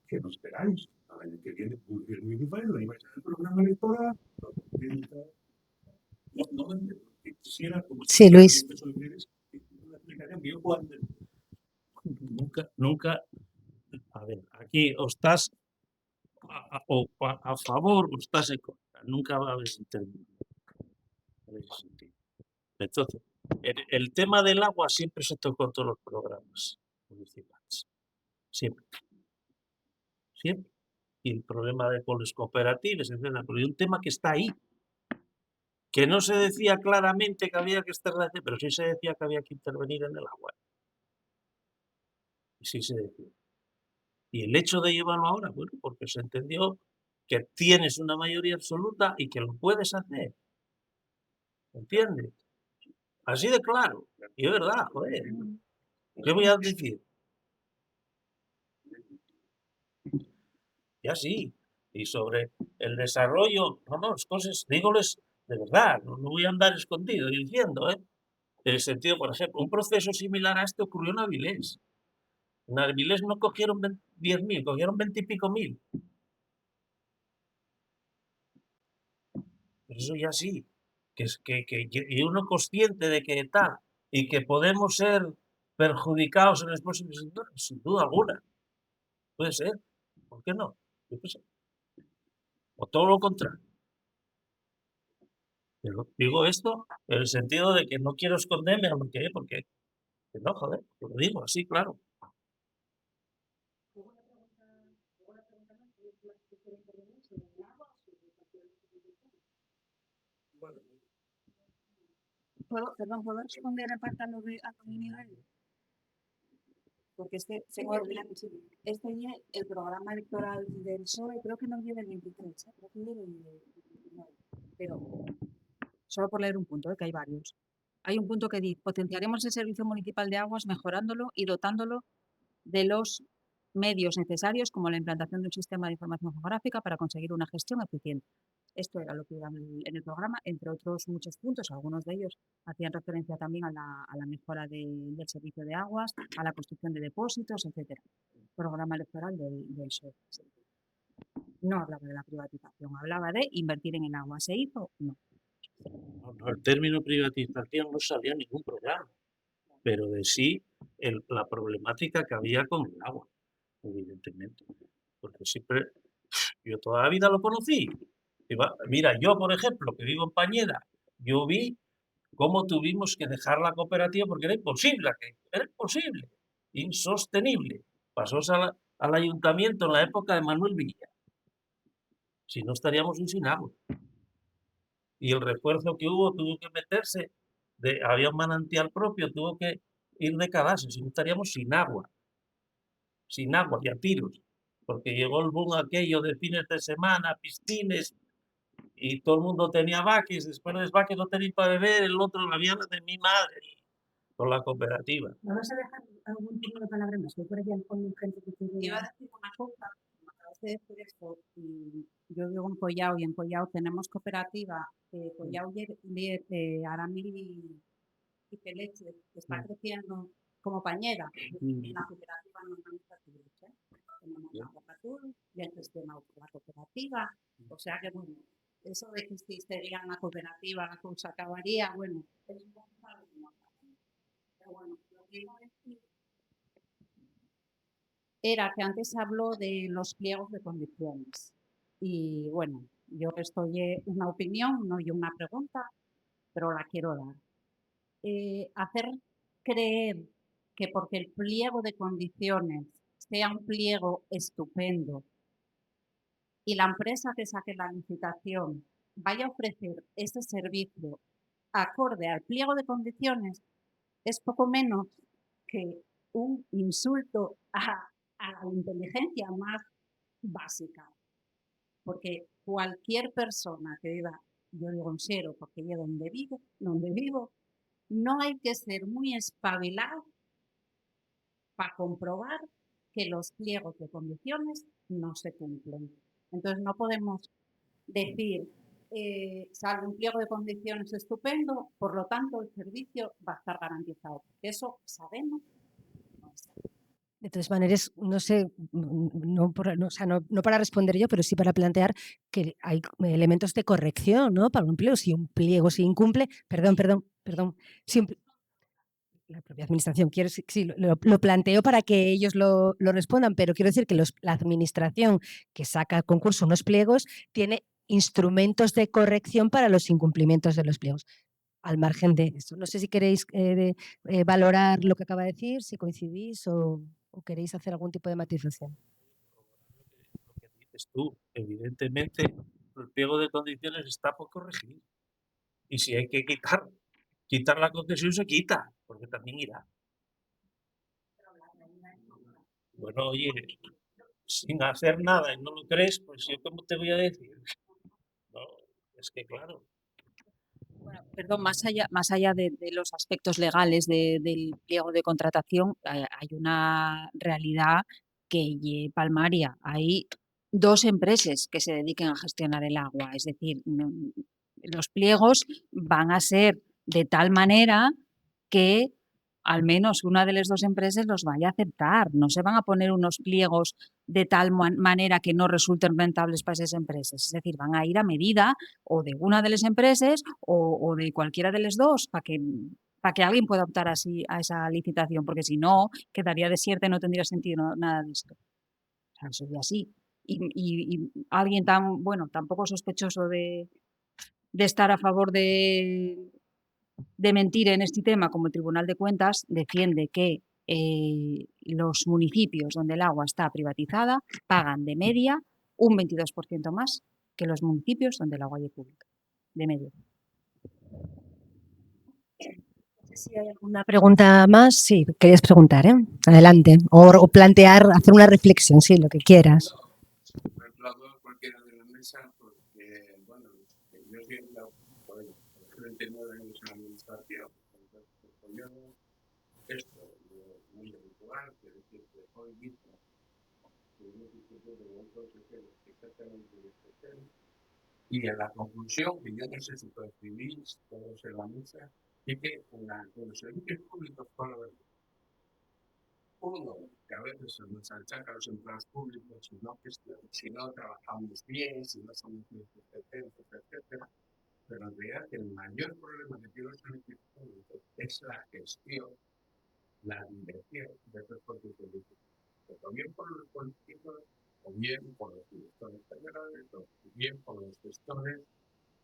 que no esperáis. Al año que viene, es muy diferente, ahí vais a el programa electoral, no me quisiera, como si Sí, Luis. una explicación que yo puedo hacer. Nunca, a ver, aquí o estás a favor o estás en contra, nunca va a haber intermedio en ese sentido. Entonces, el tema del agua siempre se tocó en todos los programas municipales, siempre, siempre. Y el problema de con los cooperativas, etcétera, pero hay un tema que está ahí, que no se decía claramente que había que establecer, pero sí se decía que había que intervenir en el agua. Y sí se decía. Y el hecho de llevarlo ahora, bueno, porque se entendió que tienes una mayoría absoluta y que lo puedes hacer. ¿Entiendes? Así de claro. Y es verdad, joder. ¿Qué voy a decir? Ya sí. Y sobre el desarrollo, no, las cosas, dígoles de verdad, no voy a andar escondido diciendo, ¿eh? En el sentido, por ejemplo, un proceso similar a este ocurrió en Avilés. En Avilés no cogieron 10.000, cogieron 20 y pico mil. Eso ya sí. Y uno consciente de que tal, y que podemos ser perjudicados en los próximos sectores, sin duda alguna. Puede ser. ¿Por qué no? Yo qué sé. O todo lo contrario. Pero digo esto en el sentido de que no quiero esconderme a lo que es, porque no, joder, lo digo así, claro. ¿Puedo responder en parte a lo de Miguel? Porque señor, el programa electoral del PSOE creo que no lleva el 23, creo que lleva el 19. Pero solo por leer un punto, que hay varios. Hay un punto que dice, potenciaremos el servicio municipal de aguas mejorándolo y dotándolo de los medios necesarios como la implantación de un sistema de información geográfica para conseguir una gestión eficiente. Esto era lo que iba en el programa, entre otros muchos puntos. Algunos de ellos hacían referencia también a la mejora del servicio de aguas, a la construcción de depósitos, etc. Programa electoral del PSOE. No hablaba de la privatización, hablaba de invertir en el agua. ¿Se hizo? No. No, el término privatización no salía en ningún programa, pero de sí la problemática que había con el agua, evidentemente. Porque siempre, yo toda la vida lo conocí. Mira, yo, por ejemplo, que vivo en Pañeda, yo vi cómo tuvimos que dejar la cooperativa porque era imposible, insostenible. Pasó al ayuntamiento en la época de Manuel Villa. Si no estaríamos sin agua. Y el refuerzo que hubo tuvo que meterse, había un manantial propio, tuvo que ir de cadastre, si no estaríamos sin agua y a tiros, porque llegó el boom aquello de fines de semana, piscines, y todo el mundo tenía vaques, después de los vaques no tenían para beber, el otro la viana de mi madre, con la cooperativa. ¿Me vas a dejar algún tipo de palabra más? Estoy por aquí con gente que quiere... Iba a decir una cosa, me acabas de decir esto, y yo vivo en Collao, y en Collao tenemos cooperativa, Collao Aramil y Peleche, que está creciendo como pañera. La cooperativa no organiza actividades, ¿eh? Tenemos la Boca Azul, y el gestiona la cooperativa, o sea que bueno, eso de que si sería una cooperativa la cosa acabaría, bueno, es un poco para pero bueno, lo que iba a decir era que antes habló de los pliegos de condiciones. Y bueno, yo estoy una opinión, no y una pregunta, pero la quiero dar. Hacer creer que porque el pliego de condiciones sea un pliego estupendo y la empresa que saque la licitación vaya a ofrecer ese servicio acorde al pliego de condiciones, es poco menos que un insulto a la inteligencia más básica. Porque cualquier persona que viva, yo digo en cero, porque yo donde vivo, no hay que ser muy espabilado para comprobar que los pliegos de condiciones no se cumplen. Entonces no podemos decir, salvo un pliego de condiciones estupendo, por lo tanto el servicio va a estar garantizado. Eso sabemos. De todas maneras, no sé, no para responder yo, pero sí para plantear que hay elementos de corrección, ¿no? Para un pliego, si un pliego se incumple, perdón, si la propia administración quiere, sí, lo planteo para que ellos lo respondan, pero quiero decir que la administración que saca a concurso unos pliegos tiene instrumentos de corrección para los incumplimientos de los pliegos. Al margen de eso. No sé si queréis valorar lo que acaba de decir, si coincidís o queréis hacer algún tipo de matización. Lo que dices tú, evidentemente, el pliego de condiciones está por corregir. Y si hay que quitar la concesión, se quita, porque también irá. Bueno, oye, sin hacer nada y no lo crees, pues yo cómo te voy a decir. No, es que claro. Bueno, perdón, más allá de los aspectos legales del pliego de contratación, hay una realidad que es palmaria. Hay 2 empresas que se dediquen a gestionar el agua. Es decir, los pliegos van a ser de tal manera que al menos una de las 2 empresas los vaya a aceptar. No se van a poner unos pliegos de tal manera que no resulten rentables para esas empresas. Es decir, van a ir a medida o de una de las empresas o de cualquiera de las 2 para que alguien pueda optar así a esa licitación, porque si no, quedaría desierta y no tendría sentido nada de esto. O sea, sería así. Y alguien tan, bueno, tan poco sospechoso de estar a favor de mentir en este tema como el Tribunal de Cuentas defiende que los municipios donde el agua está privatizada pagan de media un 22% más que los municipios donde el agua es pública, de media. Si hay alguna pregunta más, sí, querías preguntar, ¿eh? Adelante. O plantear, hacer una reflexión, sí, lo que quieras. Cualquiera de la mesa, porque, bueno, yo siempre, por 39 años en la administración, esto es muy habitual, que decir que hoy mismo, y en la conclusión, que yo no sé si percibís todos en la mesa, es que los servicios públicos son la verdad. Uno, que a veces se nos achaca a los empleados públicos si no trabajamos bien, si no somos bien competentes, etcétera. Pero en realidad el mayor problema que tiene los servicios públicos es la gestión, la dirección de estos propios servicios. O bien por los políticos, o bien por los directores generales, o bien por los gestores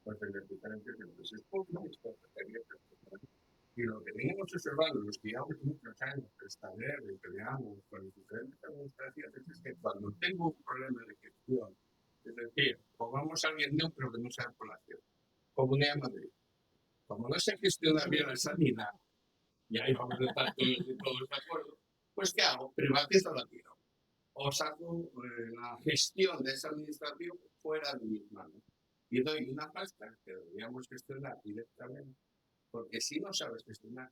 de las diferentes empresas públicas, y lo que venimos observando los que llevamos muchos años de establecer y peleamos con las diferentes administraciones es que cuando tengo un problema de gestión, es decir, pongamos a alguien neutro que no sea población, Comunidad de Madrid, como no se gestiona bien la sanidad, y ahí vamos a estar todos de acuerdo, pues ¿qué hago? Privatizo la tiro. O saco la gestión de esa administración fuera de mis manos. Y doy una pasta que deberíamos gestionar directamente. Porque si no sabes gestionar,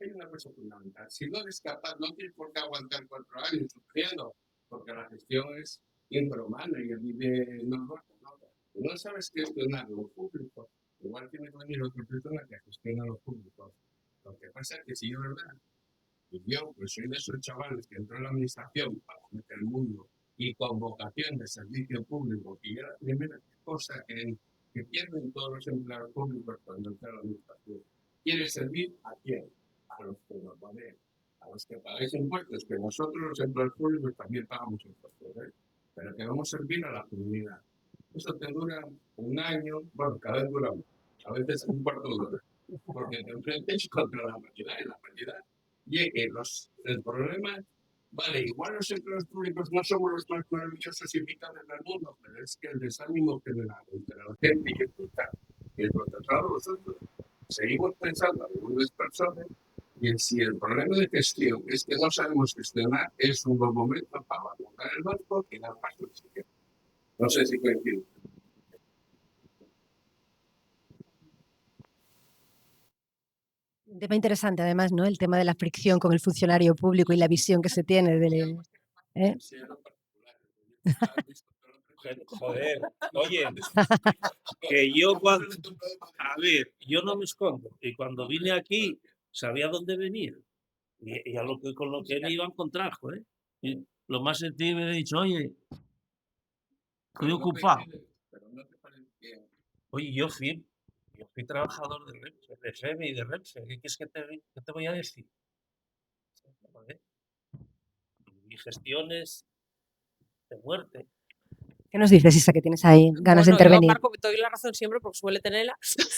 hay una cosa fundamental. Si no eres capaz, no tienes por qué aguantar 4 años sufriendo, porque la gestión es infrahumana y vive normal. Si no sabes gestionar lo público, igual tiene que venir otra persona que gestiona lo público. Lo que pasa es que si yo, ¿verdad? Y yo, pues soy de esos chavales que entró en la administración para meter el mundo y con vocación de servicio público, y era la primera cosa que pierden todos los empleados públicos cuando entran a la administración. ¿Quiere servir a quién? A los que nos ponen, a los que pagáis impuestos, que nosotros los empleados públicos también pagamos impuestos, ¿eh? Pero que vamos a servir a la comunidad. Eso te dura 1 año, bueno, cada vez dura, a veces un cuarto de hora, porque te enfrentes contra la mayoría y la mayoría. Y que el problema, vale, igual los empleados públicos no somos los más maravillosos y vitales del mundo, pero es que el desánimo general entre la gente y el contratado nosotros seguimos pensando en algunas personas y si el problema de gestión es que no sabemos gestionar, es un buen momento para abandonar el banco y dar paso al siguiente. No sé si coincido. Un tema interesante, además, ¿no? El tema de la fricción con el funcionario público y la visión que se tiene del... Joder, oye, que yo cuando... A ver, yo no me escondo. Y cuando vine aquí, sabía dónde venía. Y a lo que, con lo que me iba a encontrar, joder. Y lo más sencillo me he dicho, oye, estoy ocupado. Oye, yo fui trabajador de Renfe, de FEME y de Renfe. ¿Qué quieres que te voy a decir? Joder. Y gestiones de muerte. ¿Qué nos dices, Isa, que tienes ahí ganas de Bueno, yo a intervenir? Marco te doy la razón siempre porque suele tenerla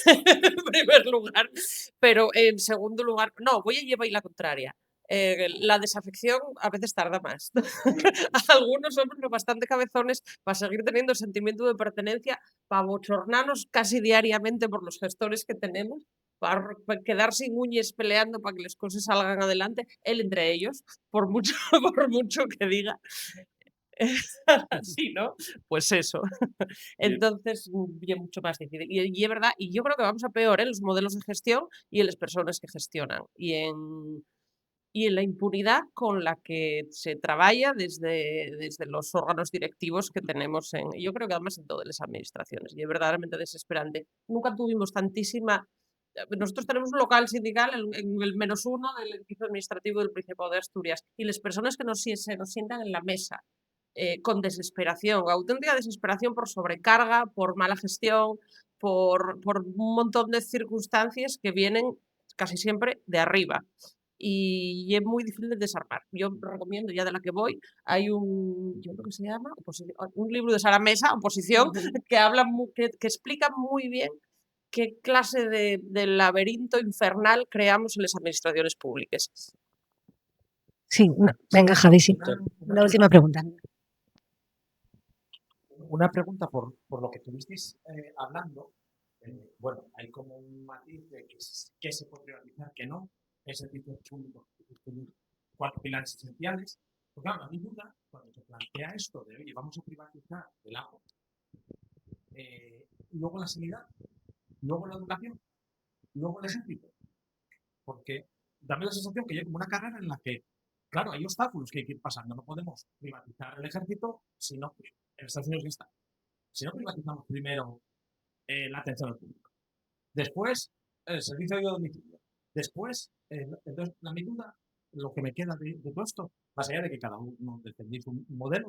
en primer lugar, pero en segundo lugar, no, voy a llevar la contraria. La desafección a veces tarda más. Algunos somos lo bastante cabezones para seguir teniendo sentimiento de pertenencia, para bochornarnos casi diariamente por los gestores que tenemos, para quedar sin uñas peleando para que las cosas salgan adelante, él entre ellos, por mucho, por mucho que diga. Así, ¿no? Pues eso. Entonces, bien mucho más difícil. Y es verdad, y yo creo que vamos a peor en los modelos de gestión y en las personas que gestionan. Y en la impunidad con la que se trabaja desde los órganos directivos que tenemos yo creo que además en todas las administraciones. Y es verdaderamente desesperante. Nunca tuvimos tantísima... Nosotros tenemos un local sindical en el -1 del edificio administrativo del Principado de Asturias y las personas que se nos sientan en la mesa con desesperación, auténtica desesperación por sobrecarga, por mala gestión, por un montón de circunstancias que vienen casi siempre de arriba. Y es muy difícil de desarmar. Yo recomiendo, ya de la que voy, hay yo creo que se llama, un libro de Sara Mesa, Oposición, que habla, que explica muy bien qué clase de laberinto infernal creamos en las administraciones públicas. Sí, venga, Javi, sí. Una última pregunta. Una pregunta por lo que estuvisteis hablando. Bueno, hay como un matiz de que se puede privatizar, que no. Es servicios públicos, 4 pilares esenciales. Porque claro, a mi duda, cuando se plantea esto de, oye, vamos a privatizar el agua, luego la sanidad, luego la educación, luego el ejército. Porque dame la sensación que hay como una carrera en la que, claro, hay obstáculos que hay que ir pasando. No podemos privatizar el ejército, sino que en Estados Unidos está. Si no privatizamos primero la atención al público, después el servicio de domicilio, después, entonces, la mi duda, lo que me queda de todo esto, más allá de que cada uno defendéis un modelo,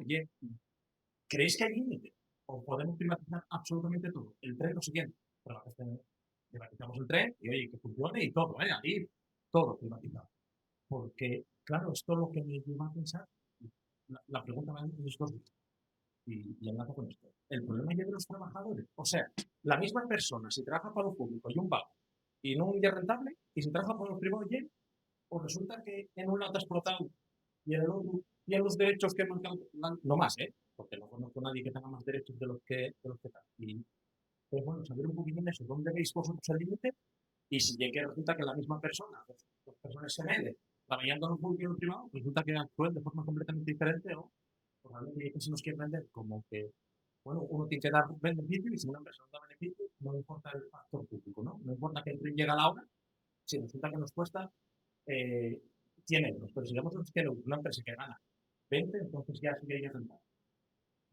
¿creéis que hay límite? ¿O podemos privatizar absolutamente todo? El tren lo siguiente, privatizamos el tren y oye, que funcione y todo, ahí, todo privatizado. Porque, claro, esto es lo que me lleva a pensar, la pregunta va en estos días. Y enlazo con esto. El problema es de los trabajadores. O sea, la misma persona, si trabaja para lo público y un vago, y no un día rentable, y si trabaja para los privados, pues resulta que en un lado te ha explotado y en el otro tiene los derechos que marcan, no más, porque no conozco a nadie que tenga más derechos de los que tal. Y pues bueno, saber un poquito de eso, ¿dónde veis vosotros el límite? Y si llega que resulta que la misma persona, dos personas se meten, trabajando en un público y en un privado, resulta que actúan de forma completamente diferente, o probablemente se nos quiere vender como que, bueno, uno tiene que dar beneficio y si una persona da beneficio, no importa el factor público, ¿no? No importa que el tren llegue a la hora, si resulta que nos cuesta 100 euros, pero si damos 100 euros, una empresa que gana 20, entonces ya sí que hay que rentar.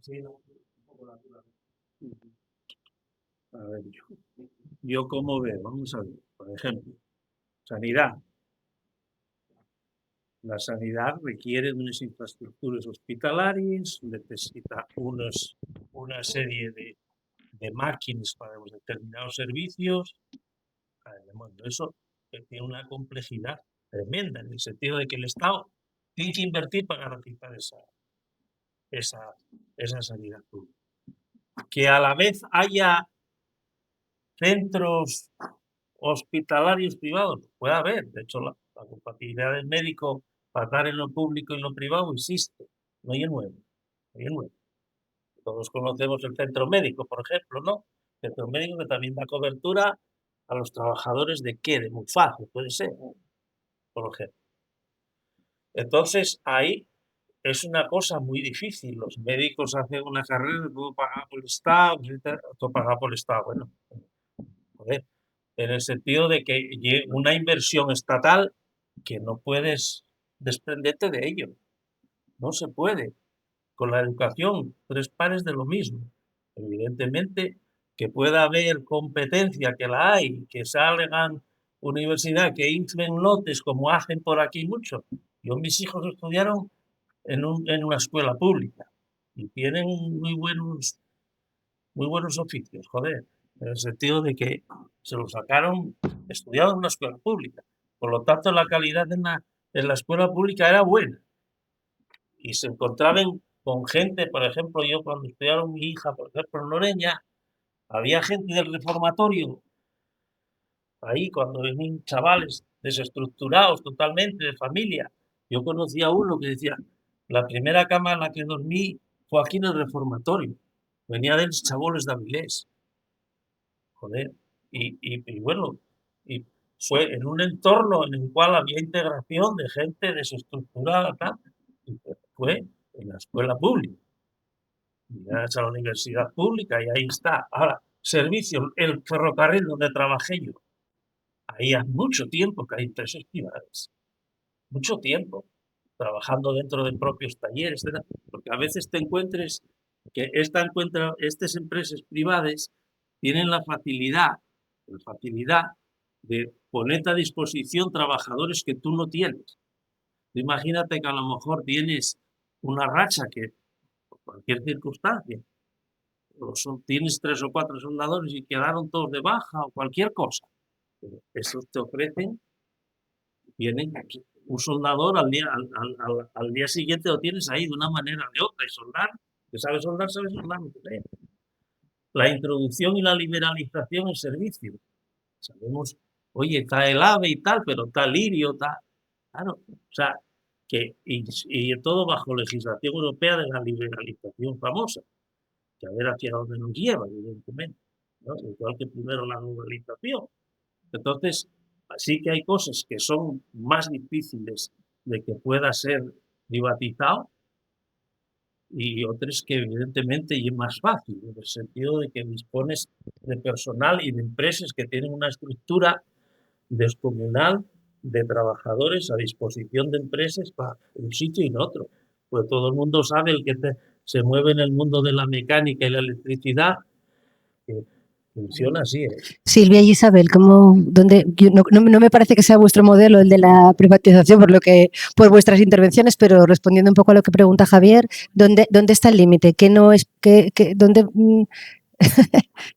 Sí, no, un poco la duda. A ver, yo como veo, vamos a ver, por ejemplo, sanidad. La sanidad requiere de unas infraestructuras hospitalarias, necesita una serie de máquinas para los determinados servicios. Bueno, eso tiene una complejidad tremenda en el sentido de que el Estado tiene que invertir para garantizar esa sanidad pública. Que a la vez haya centros hospitalarios privados, puede haber. De hecho, la compatibilidad del médico para estar en lo público y en lo privado existe. No hay nuevo. Todos conocemos el centro médico, por ejemplo, ¿no? El centro médico que también da cobertura a los trabajadores de ¿qué? De Muface, puede ser, por ejemplo. Entonces, ahí es una cosa muy difícil. Los médicos hacen una carrera, todo pagado por el Estado, todo pagado por el Estado. Bueno, joder, en el sentido de que una inversión estatal que no puedes desprenderte de ello. No se puede. con la educación, 3 pares de lo mismo. Evidentemente que pueda haber competencia, que la hay, que salgan universidades que inflen lotes como hacen por aquí mucho. Mis hijos estudiaron en una escuela pública y tienen muy buenos oficios, joder, en el sentido de que se lo sacaron estudiado en una escuela pública. Por lo tanto, la calidad en la escuela pública era buena. Y se encontraban con gente, por ejemplo, yo cuando estudiaron mi hija, por ejemplo, en Loreña, había gente del reformatorio ahí cuando venían chavales desestructurados totalmente de familia. Yo conocía a uno que decía, la primera cama en la que dormí fue aquí en el reformatorio. Venía de los chaboles de Avilés. Joder. Y bueno, y fue en un entorno en el cual había integración de gente desestructurada, tal, y fue en la escuela pública. Llegas a la universidad pública y ahí está. Ahora, servicio, el ferrocarril donde trabajé yo. Ahí hace mucho tiempo que hay empresas privadas. Mucho tiempo. Trabajando dentro de propios talleres, etc. Porque a veces te encuentres que estas empresas privadas tienen la facilidad de ponerte a disposición trabajadores que tú no tienes. Imagínate que a lo mejor tienes una racha que, por cualquier circunstancia, tienes 3 o 4 soldadores y quedaron todos de baja o cualquier cosa. Esos te ofrecen, vienen un soldador al día siguiente lo tienes ahí de una manera o de otra y soldar, que sabe soldar, no te creo. La introducción y la liberalización del servicio. Sabemos, oye, está el AVE y tal, pero está Lirio, está... Claro, o sea, y todo bajo legislación europea de la liberalización famosa, que a ver hacia dónde nos lleva, evidentemente, ¿no? Igual que primero la globalización. Entonces, sí que hay cosas que son más difíciles de que pueda ser privatizado y otras que evidentemente es más fácil, en el sentido de que dispones de personal y de empresas que tienen una estructura descomunal de trabajadores a disposición de empresas para un sitio y en otro. Pues todo el mundo sabe, el que se mueve en el mundo de la mecánica y la electricidad, que funciona así. Silvia y Isabel, no me parece que sea vuestro modelo el de la privatización por vuestras intervenciones, pero respondiendo un poco a lo que pregunta Javier, ¿dónde está el límite?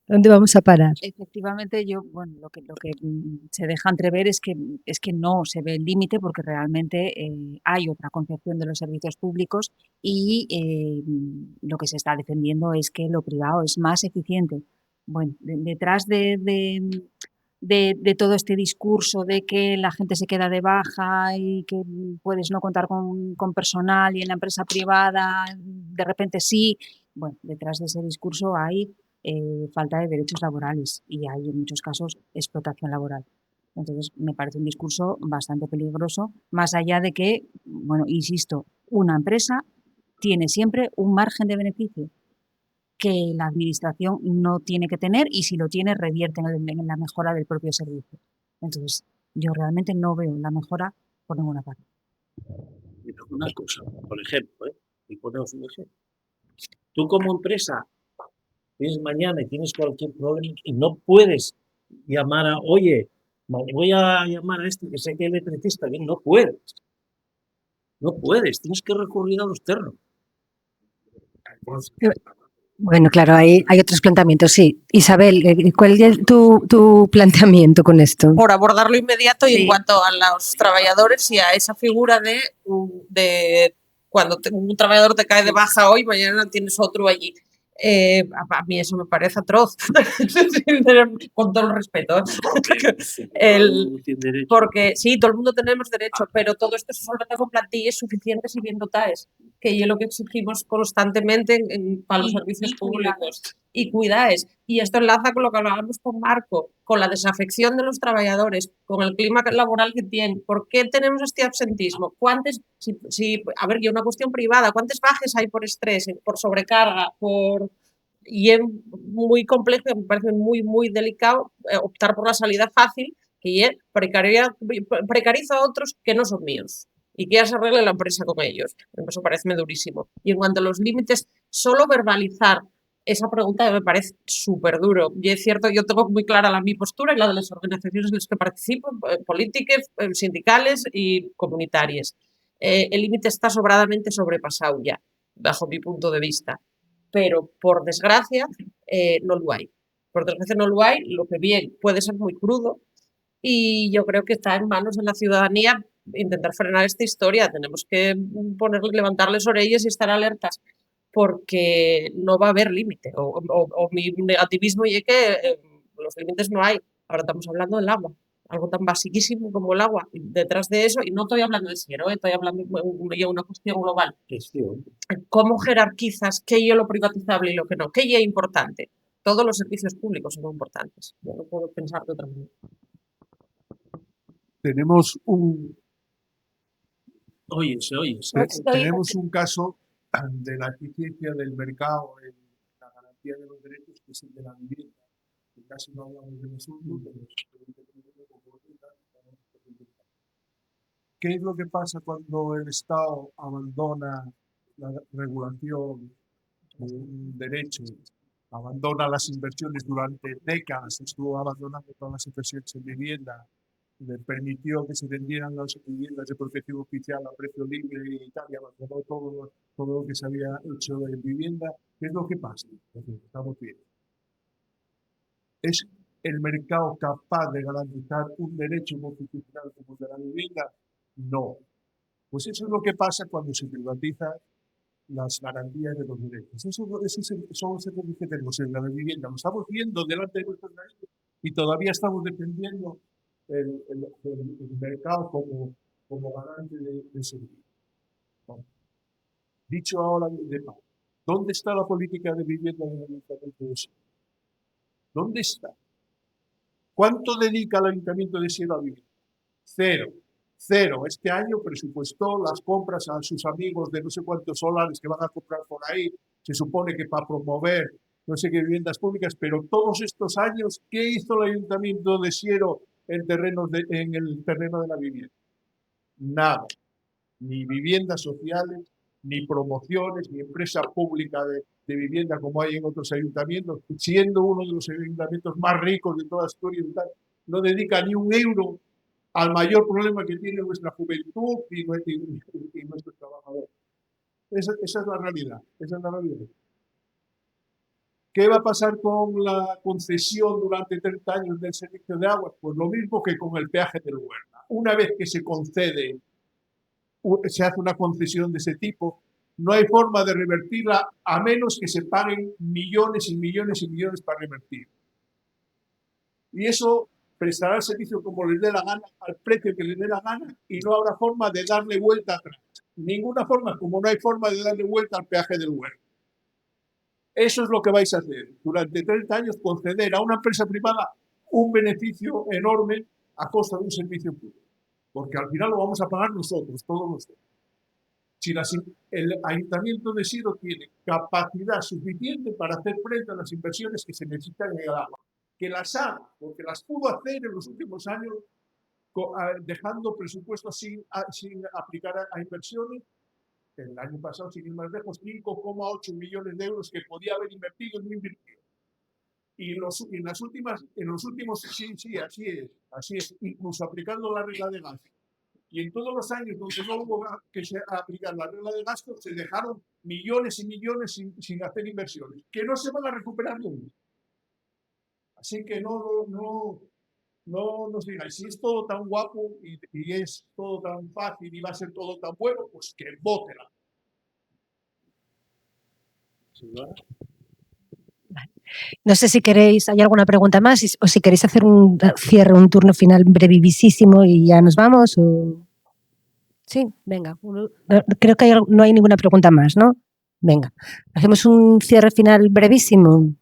¿Dónde vamos a parar? Efectivamente, lo que se deja entrever es que no se ve el límite porque realmente hay otra concepción de los servicios públicos y lo que se está defendiendo es que lo privado es más eficiente. Bueno, detrás de todo este discurso de que la gente se queda de baja y que puedes no contar con personal y en la empresa privada de repente sí, bueno, detrás de ese discurso hay falta de derechos laborales y hay en muchos casos explotación laboral. Entonces me parece un discurso bastante peligroso, más allá de que, bueno, insisto, una empresa tiene siempre un margen de beneficio que la administración no tiene que tener y si lo tiene revierte en la mejora del propio servicio. Entonces yo realmente no veo la mejora por ninguna parte. Una cosa, por ejemplo, y ponemos un ejemplo. Tú como empresa tienes mañana y tienes cualquier problema y no puedes llamar oye, voy a llamar a este que sé que es electricista, no puedes, tienes que recurrir a los ternos. Bueno, claro, hay otros planteamientos, sí. Isabel, ¿cuál es tu planteamiento con esto? Por abordarlo inmediato y Sí. en cuanto a los trabajadores y a esa figura de cuando un trabajador te cae de baja hoy, mañana tienes otro allí. A mí eso me parece atroz, con todo el respeto. Porque sí, todo el mundo tenemos derecho, pero todo esto se solventa con plantillas suficientes y bien dotadas, que es lo que exigimos constantemente para los servicios públicos. Y cuidaes. Y esto enlaza con lo que hablábamos con Marco, con la desafección de los trabajadores, con el clima laboral que tienen. ¿Por qué tenemos este absentismo? A ver, y una cuestión privada, ¿cuántos bajes hay por estrés, por sobrecarga, y es muy complejo, me parece muy, muy delicado optar por la salida fácil, que es precarizo a otros que no son míos. y que ya se arregle la empresa con ellos. Eso parece durísimo. Y en cuanto a los límites, solo verbalizar esa pregunta me parece súper duro. Y es cierto, yo tengo muy clara mi postura y la de las organizaciones en las que participo, políticas, sindicales y comunitarias. El límite está sobradamente sobrepasado ya, bajo mi punto de vista. Pero, por desgracia, no lo hay. Por desgracia no lo hay, lo que bien puede ser muy crudo, y yo creo que está en manos de la ciudadanía intentar frenar esta historia. Tenemos que levantarles orellas y estar alertas, porque no va a haber límite. O mi negativismo y es que los límites no hay. Ahora estamos hablando del agua, algo tan basiquísimo como el agua. Y detrás de eso, y no estoy hablando de cero, estoy hablando de una cuestión global. ¿Cómo jerarquizas qué es lo privatizable y lo que no? ¿Qué es importante? Todos los servicios públicos son importantes. Yo no puedo pensar de otra manera. Tenemos un, Óyese. tenemos un caso de la eficiencia del mercado en la garantía de los derechos, que es el de la vivienda. Que casi no hablamos de nosotros, pero ¿qué es lo que pasa cuando el Estado abandona la regulación de un derecho, abandona las inversiones durante décadas, estuvo abandonando todas las inversiones en vivienda, le permitió que se vendieran las viviendas de protección oficial a precio libre y tal, y abandonó todo lo que se había hecho en vivienda? ¿Qué es lo que pasa? Estamos viendo. ¿Es el mercado capaz de garantizar un derecho constitucional como el de la vivienda? No. Pues eso es lo que pasa cuando se privatizan las garantías de los derechos. Son los servicios que tenemos en la vivienda. Lo estamos viendo delante de nuestros narices y todavía estamos defendiendo el mercado como garante de servicios. Bueno, dicho ahora de paso, ¿dónde está la política de vivienda del Ayuntamiento de Siero? ¿Dónde está? ¿Cuánto dedica el Ayuntamiento de Siero a vivienda? Cero. Este año presupuestó las compras a sus amigos de no sé cuántos solares que van a comprar por ahí. Se supone que para promover no sé qué viviendas públicas, pero todos estos años, ¿qué hizo el Ayuntamiento de Siero en el terreno de la vivienda? Nada. Ni viviendas sociales, ni promociones, ni empresa pública de vivienda como hay en otros ayuntamientos, siendo uno de los ayuntamientos más ricos de toda la historia y tal, no dedica ni un euro al mayor problema que tiene nuestra juventud y nuestros trabajadores. Esa es la realidad. ¿Qué va a pasar con la concesión durante 30 años del servicio de aguas? Pues lo mismo que con el peaje del Huerta. Una vez que se concede, se hace una concesión de ese tipo, no hay forma de revertirla a menos que se paguen millones y millones y millones para revertir. Y eso prestará el servicio como les dé la gana, al precio que les dé la gana, y no habrá forma de darle vuelta atrás. Ninguna forma, como no hay forma de darle vuelta al peaje del Huerta. Eso es lo que vais a hacer. Durante 30 años conceder a una empresa privada un beneficio enorme a costa de un servicio público. Porque al final lo vamos a pagar nosotros, todos nosotros. Si el Ayuntamiento de Siero tiene capacidad suficiente para hacer frente a las inversiones que se necesitan en el agua, que las haga, porque las pudo hacer en los últimos años dejando presupuestos sin aplicar a inversiones. El año pasado, sin ir más lejos, 5,8 millones de euros que podía haber invertido y no invirtió. Y en los últimos, sí, así es, incluso aplicando la regla de gasto. Y en todos los años donde no hubo que aplicar la regla de gasto, se dejaron millones y millones sin hacer inversiones, que no se van a recuperar nunca. Así que no nos digáis, si es todo tan guapo y es todo tan fácil y va a ser todo tan bueno, pues que vótela. No sé si queréis, ¿hay alguna pregunta más? O si queréis hacer un cierre, un turno final brevísimo y ya nos vamos. O... Sí, venga. Creo que no hay ninguna pregunta más, ¿no? Venga, hacemos un cierre final brevísimo.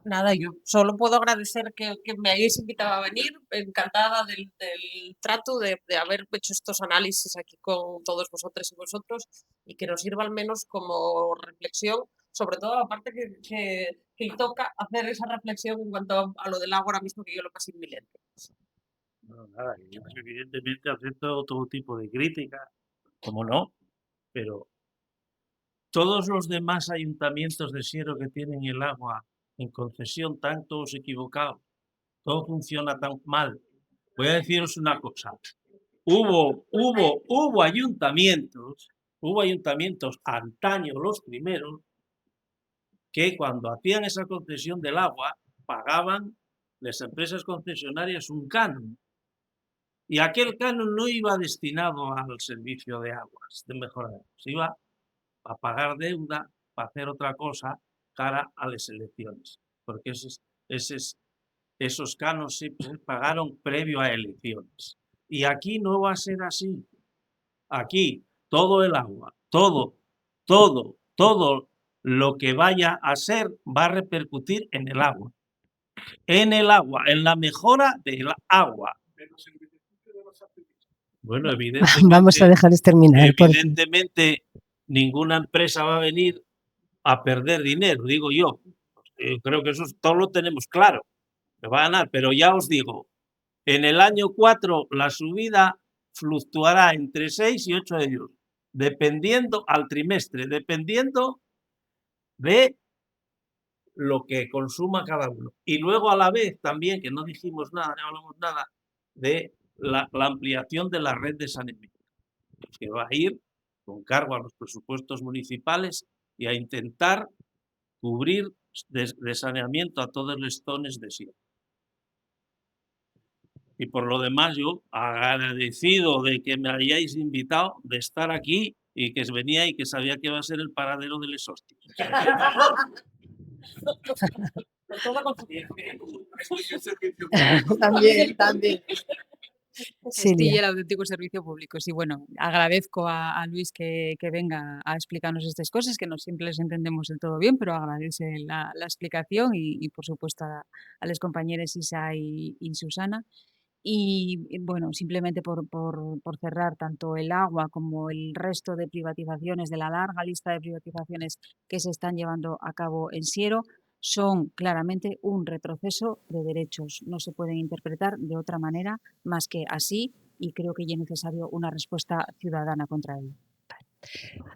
Nada, yo solo puedo agradecer que me hayáis invitado a venir, encantada del trato, de haber hecho estos análisis aquí con todos vosotros y vosotros, y que nos sirva al menos como reflexión, sobre todo la parte que toca hacer esa reflexión en cuanto a lo del agua ahora mismo, que yo lo casi inminente. No, nada, yo evidentemente acepto todo tipo de crítica, como no, pero todos los demás ayuntamientos de Siero que tienen el agua en concesión están todos equivocados, todo funciona tan mal. Voy a deciros una cosa, hubo ayuntamientos antaño los primeros, que cuando hacían esa concesión del agua pagaban las empresas concesionarias un canon. Y aquel canon no iba destinado al servicio de aguas, de mejorar, iba a pagar deuda para hacer otra cosa cara a las elecciones, porque esos canos se pagaron previo a elecciones. Y aquí no va a ser así. Aquí todo el agua, todo lo que vaya a ser va a repercutir en el agua, en la mejora del agua. Bueno, Vamos a dejarles terminar. evidentemente ninguna empresa va a venir a perder dinero, digo yo. Creo que eso todo lo tenemos claro, que va a ganar, pero ya os digo, en el año 4 la subida fluctuará entre 6 y 8 euros, dependiendo al trimestre, dependiendo de lo que consuma cada uno. Y luego a la vez también, que no dijimos nada, no hablamos nada, de la ampliación de la red de saneamiento, que va a ir con cargo a los presupuestos municipales y a intentar cubrir de saneamiento a todos los zonas de Siero. Y por lo demás, yo agradecido de que me hayáis invitado, de estar aquí y que venía y que sabía que iba a ser el paradero de les hostias. También. Sí, Silvia. el auténtico servicio público. Sí, bueno, agradezco a Luis que venga a explicarnos estas cosas, que no siempre les entendemos del todo bien, pero agradece la explicación y, por supuesto, a las compañeras Isa y Susana. Y, bueno, simplemente por cerrar, tanto el agua como el resto de privatizaciones, de la larga lista de privatizaciones que se están llevando a cabo en Siero, son claramente un retroceso de derechos. No se pueden interpretar de otra manera más que así, y creo que ya es necesario una respuesta ciudadana contra ello.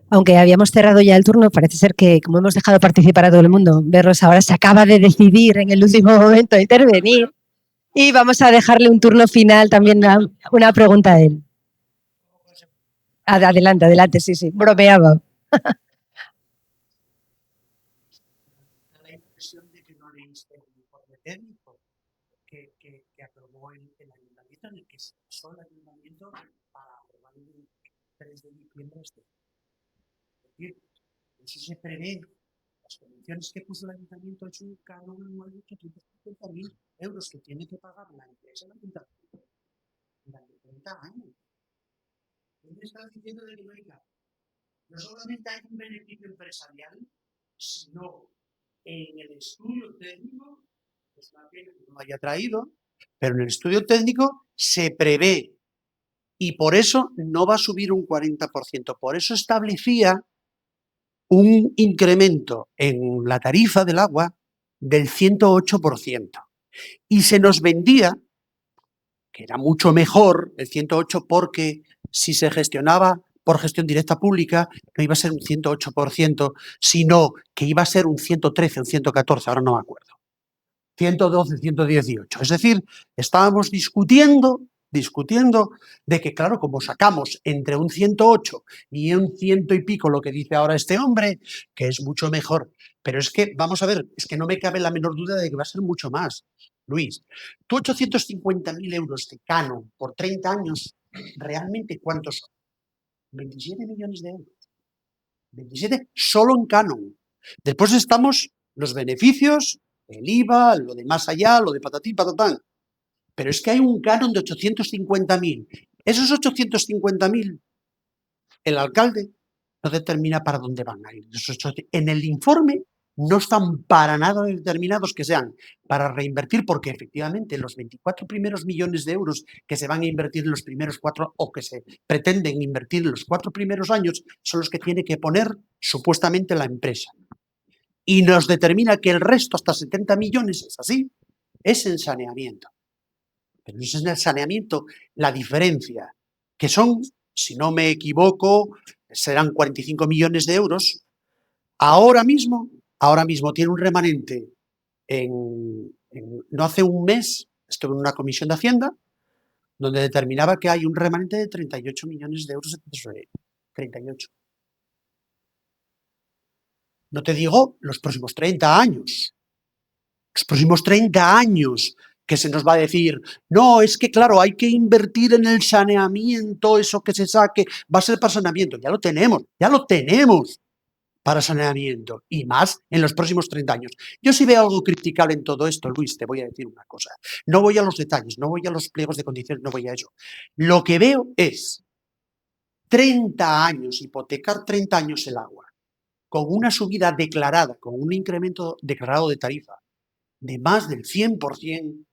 Aunque habíamos cerrado ya el turno, parece ser que, como hemos dejado participar a todo el mundo, Berros ahora se acaba de decidir en el último momento a intervenir y vamos a dejarle un turno final también, una pregunta a él. Adelante, sí, bromeaba. La impresión de que no leíste el informe técnico que aprobó el ayuntamiento, en el que se pasó el ayuntamiento para aprobar el 3 de diciembre este año. Es decir, eso se prevé. Las condiciones que puso el ayuntamiento es un canon anual de 850.000 euros que tiene que pagar la empresa del ayuntamiento durante 30 años. ¿Qué me estás diciendo de que no hay canon? No solamente hay un beneficio empresarial, sino en el estudio técnico, es una pena que no lo haya traído, pero en el estudio técnico se prevé y por eso no va a subir un 40%. Por eso establecía un incremento en la tarifa del agua del 108%. Y se nos vendía que era mucho mejor el 108 porque si se gestionaba por gestión directa pública no iba a ser un 108%, sino que iba a ser un 113, un 114, ahora no me acuerdo. 112, 118. Es decir, estábamos discutiendo de que, claro, como sacamos entre un 108 y un 100 y pico lo que dice ahora este hombre, que es mucho mejor. Pero es que, vamos a ver, es que no me cabe la menor duda de que va a ser mucho más. Luis, tú 850.000 euros de canon por 30 años, ¿realmente cuántos son? 27 millones de euros. 27 solo en canon. Después estamos los beneficios, el IVA, lo de más allá, lo de patatín, patatán. Pero es que hay un canon de 850.000. Esos 850.000, el alcalde no determina para dónde van a ir. En el informe no están para nada determinados que sean para reinvertir, porque efectivamente los 24 primeros millones de euros que se van a invertir en los primeros 4 o que se pretenden invertir en los 4 primeros años son los que tiene que poner supuestamente la empresa. Y nos determina que el resto, hasta 70 millones, es así, es en saneamiento. Pero no es en el saneamiento la diferencia, que son, si no me equivoco, serán 45 millones de euros. Ahora mismo tiene un remanente no hace un mes estuve en una comisión de Hacienda donde determinaba que hay un remanente de 38 millones de euros de tesorería. 38. No te digo los próximos 30 años. Los próximos 30 años que se nos va a decir, no, es que claro, hay que invertir en el saneamiento, eso que se saque, va a ser para saneamiento. Ya lo tenemos para saneamiento y más en los próximos 30 años. Yo sí veo algo criticable en todo esto, Luis, te voy a decir una cosa. No voy a los detalles, no voy a los pliegos de condiciones, no voy a eso. Lo que veo es 30 años, hipotecar 30 años el agua, con una subida declarada, con un incremento declarado de tarifa de más del 100%,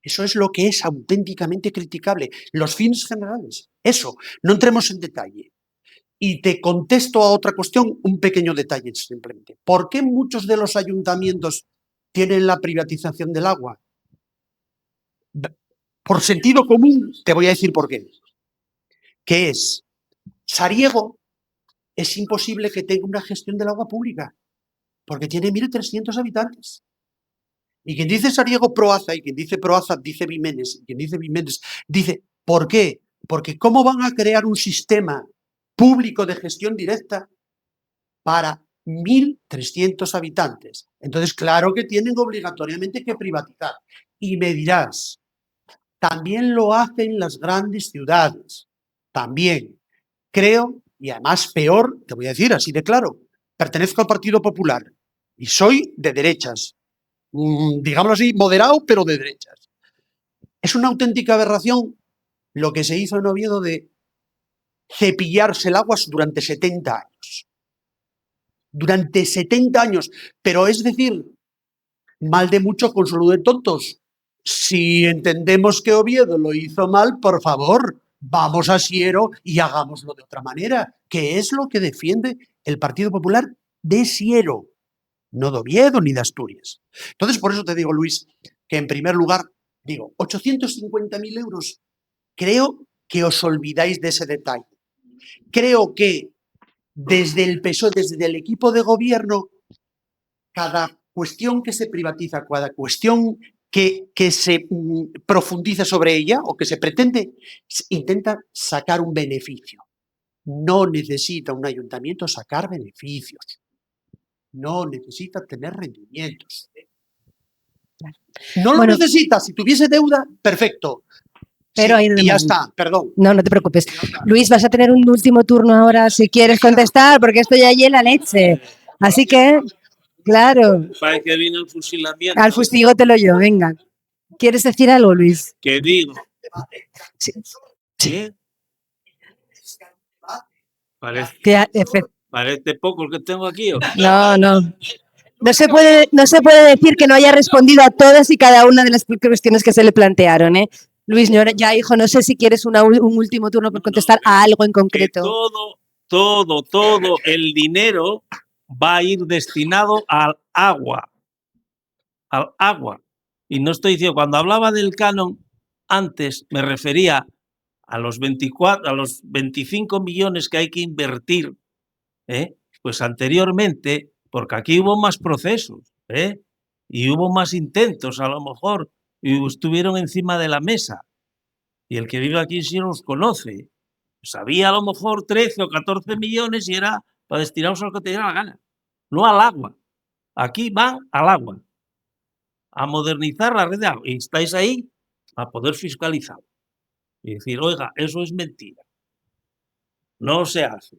eso es lo que es auténticamente criticable. Los fines generales, eso, no entremos en detalle. Y te contesto a otra cuestión, un pequeño detalle simplemente. ¿Por qué muchos de los ayuntamientos tienen la privatización del agua? Por sentido común, te voy a decir por qué. Que es, Sariego es imposible que tenga una gestión del agua pública, porque tiene 1.300 habitantes. Y quien dice Sariego Proaza, y quien dice Proaza dice Viménez, y quien dice Viménez dice, ¿por qué? Porque ¿cómo van a crear un sistema público de gestión directa para 1.300 habitantes? Entonces, claro que tienen obligatoriamente que privatizar. Y me dirás, también lo hacen las grandes ciudades. También. Creo, y además peor, te voy a decir así de claro, pertenezco al Partido Popular y soy de derechas. Digámoslo así, moderado, pero de derechas. Es una auténtica aberración lo que se hizo en Oviedo de cepillarse el agua durante 70 años. Durante 70 años. Pero es decir, mal de mucho consuelo de tontos. Si entendemos que Oviedo lo hizo mal, por favor, vamos a Siero y hagámoslo de otra manera, que es lo que defiende el Partido Popular de Siero, no de Oviedo ni de Asturias. Entonces, por eso te digo, Luis, que en primer lugar, digo, 850.000 euros, creo que os olvidáis de ese detalle. Creo que desde el PSOE, desde el equipo de gobierno, cada cuestión que se privatiza, cada cuestión que se profundiza sobre ella o que se pretende, intenta sacar un beneficio. No necesita un ayuntamiento sacar beneficios. No necesita tener rendimientos. No lo necesita. Si tuviese deuda, perfecto. Pero sí, y ya está, perdón. No te preocupes. Luis, vas a tener un último turno ahora si quieres contestar, porque esto ya hiela leche. Así que, claro. Parece que viene el fusilamiento. Al fustigótelo yo, venga. ¿Quieres decir algo, Luis? ¿Qué digo? Sí. ¿Sí? Parece poco el que tengo aquí. ¿O? No. No se puede decir que no haya respondido a todas y cada una de las cuestiones que se le plantearon, ¿eh? Luis, ya hijo, no sé si quieres un último turno por contestar a algo en concreto. Todo el dinero va a ir destinado al agua. Al agua. Y no estoy diciendo, cuando hablaba del canon, antes me refería a los 25 millones que hay que invertir, pues anteriormente, porque aquí hubo más procesos, y hubo más intentos a lo mejor, y estuvieron encima de la mesa. Y el que vive aquí sí los conoce. Pues había a lo mejor 13 o 14 millones y era para destinarlos a lo que te diera la gana, no al agua. Aquí van al agua, a modernizar la red de agua. Y estáis ahí a poder fiscalizar. Y decir, oiga, eso es mentira. No se hace.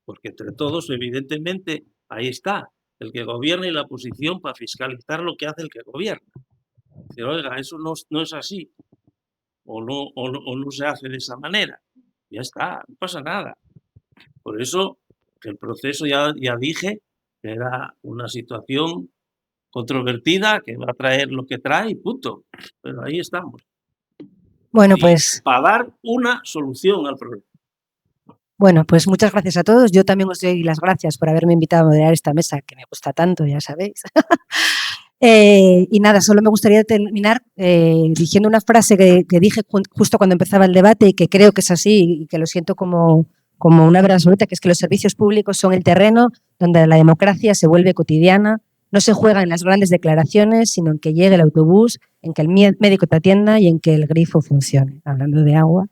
Porque entre todos, evidentemente, ahí está el que gobierna y la oposición para fiscalizar lo que hace el que gobierna. Decir, oiga, eso no es así. O no se hace de esa manera. Ya está, no pasa nada. Por eso, que el proceso ya dije que era una situación controvertida, que va a traer lo que trae y punto. Pero ahí estamos. Bueno, pues. Para dar una solución al problema. Bueno, pues muchas gracias a todos. Yo también os doy las gracias por haberme invitado a moderar esta mesa, que me gusta tanto, ya sabéis. Y nada, solo me gustaría terminar diciendo una frase que dije justo cuando empezaba el debate y que creo que es así y que lo siento como una verdad absoluta, que es que los servicios públicos son el terreno donde la democracia se vuelve cotidiana. No se juega en las grandes declaraciones, sino en que llegue el autobús, en que el médico te atienda y en que el grifo funcione, hablando de agua.